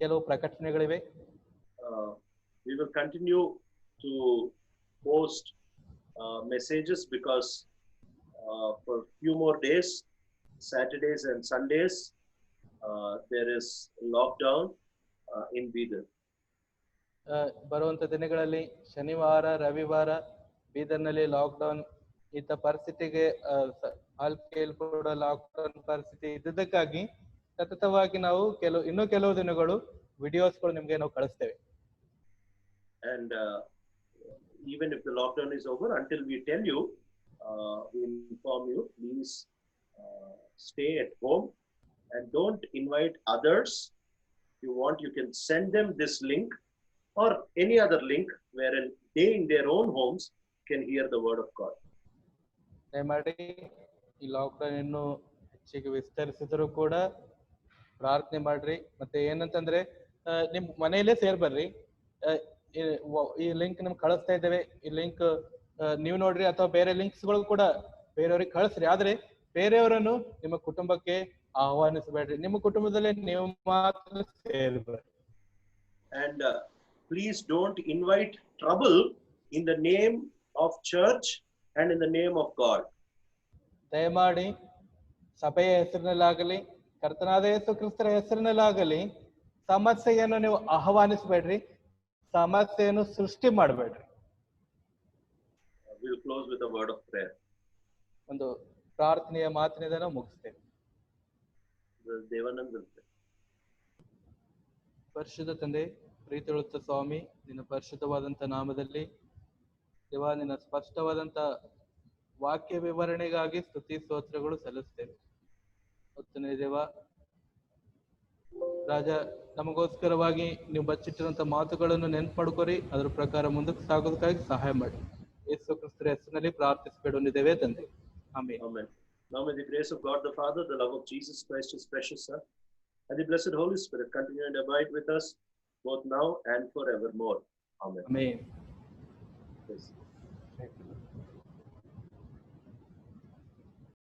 ಕೆಲವು ಪ್ರಕಟಣೆಗಳಿವೆ. We will continue to post messages because for few more days, Saturdays and Sundays, there is lockdown in Bidar. ಬರುವಂತ ದಿನಗಳಲ್ಲಿ ಶನಿವಾರ ರವಿವಾರ ಬೀದರ್ನಲ್ಲಿ ಲಾಕ್ಡೌನ್ ಇದ್ದ ಪರಿಸ್ಥಿತಿಗೆ ಕೂಡ ಲಾಕ್ಡೌನ್ ಪರಿಸ್ಥಿತಿ ಇದ್ದಕ್ಕಾಗಿ ಸತತವಾಗಿ ನಾವು ಇನ್ನೂ ಕೆಲವು ದಿನಗಳು ವಿಡಿಯೋಸ್ಗಳು ನಿಮ್ಗೆ ನಾವು ಕಳಿಸ್ತೇವೆ. And even if the lockdown is over, until we tell you, we inform you, please stay at home and don't invite others. If you want, you can send them this link or any other link wherein they in their own homes can hear the word of God. ದಯಮಾಡಿ ಈ ಲಾಕ್ಡೌನ್ ಇನ್ನು ಹೆಚ್ಚಿಗೆ ವಿಸ್ತರಿಸಿದ್ರು ಕೂಡ ಪ್ರಾರ್ಥನೆ ಮಾಡ್ರಿ. ಮತ್ತೆ ಏನಂತಂದ್ರೆ ನಿಮ್ ಮನೆಯಲ್ಲೇ ಸೇರ್ಬರ್ರಿ. ಈ ಲಿಂಕ್ ನಿಮ್ಗೆ ಕಳಿಸ್ತಾ ಇದ್ದೇವೆ. ಈ ಲಿಂಕ್ ನೀವು ನೋಡ್ರಿ ಅಥವಾ ಬೇರೆ ಲಿಂಕ್ಸ್ಗಳು ಕೂಡ ಬೇರೆಯವ್ರಿಗೆ ಕಳಿಸ್ರಿ. ಆದ್ರೆ ಬೇರೆಯವರನ್ನು ನಿಮ್ಮ ಕುಟುಂಬಕ್ಕೆ ಆಹ್ವಾನಿಸಬೇಡ್ರಿ. ನಿಮ್ಮ ಕುಟುಂಬದಲ್ಲೇ ನೀವು ಮಾತ್ರ ಸೇರ್ಬೇಡ್ರಿ. And please don't invite trouble in the name of church and in the name of God. ದಯಮಾಡಿ ಸಭೆಯ ಹೆಸರಿನಲ್ಲಾಗಲಿ ಕರ್ತನಾದ ಯೇಸು ಕ್ರಿಸ್ತರ ಹೆಸರಿನಲ್ಲಾಗಲಿ ಸಮಸ್ಯೆಯನ್ನು ನೀವು ಆಹ್ವಾನಿಸಬೇಡ್ರಿ, ಸಮಸ್ಯೆಯನ್ನು ಸೃಷ್ಟಿ ಮಾಡಬೇಡ್ರಿ. We'll close with a word of prayer. ಒಂದು ಪ್ರಾರ್ಥನೆಯ ಮಾತಿನಿಂದ ನಾವು ಮುಗಿಸ್ತೇವೆ. ದೇವಾನಂದ ಪರಿಶುದ್ಧ ತಂದೆ, ಪ್ರೀತಿಯುಳ್ಳ ಸ್ವಾಮಿ, ನಿನ್ನ ಪರಿಶುದ್ಧವಾದಂತ ನಾಮದಲ್ಲಿ ದೇವ ನಿನ್ನ ಸ್ಪಷ್ಟವಾದಂತ ವಾಕ್ಯ ವಿವರಣೆಗಾಗಿ ಸ್ತುತಿ ಸ್ತೋತ್ರಗಳು ಸಲ್ಲಿಸ್ತೇವೆ. ಹೊತ್ತನೇ ದೇವ ರಾಜ, ನಮಗೋಸ್ಕರವಾಗಿ ನೀವು ಬಚ್ಚಿಟ್ಟಿರುವಂತ ಮಾತುಗಳನ್ನು ನೆನ್ಪು ಮಾಡ್ಕೊರಿ, ಅದರ ಪ್ರಕಾರ ಮುಂದಕ್ಕೆ ಸಾಗೋದಕ್ಕಾಗಿ ಸಹಾಯ ಮಾಡಿ. ಯೇಸು ಕ್ರಿಸ್ತರ ಹೆಸರಿನಲ್ಲಿ ಪ್ರಾರ್ಥಿಸಿಬೇಡಿದ್ದೇವೆ ತಂದೆ. Amen. Amen. Now may the grace of God the Father, the love of Jesus Christ, his precious Son, and the blessed Holy Spirit continue and abide with us both now and forevermore. Amen. Amen. Yes.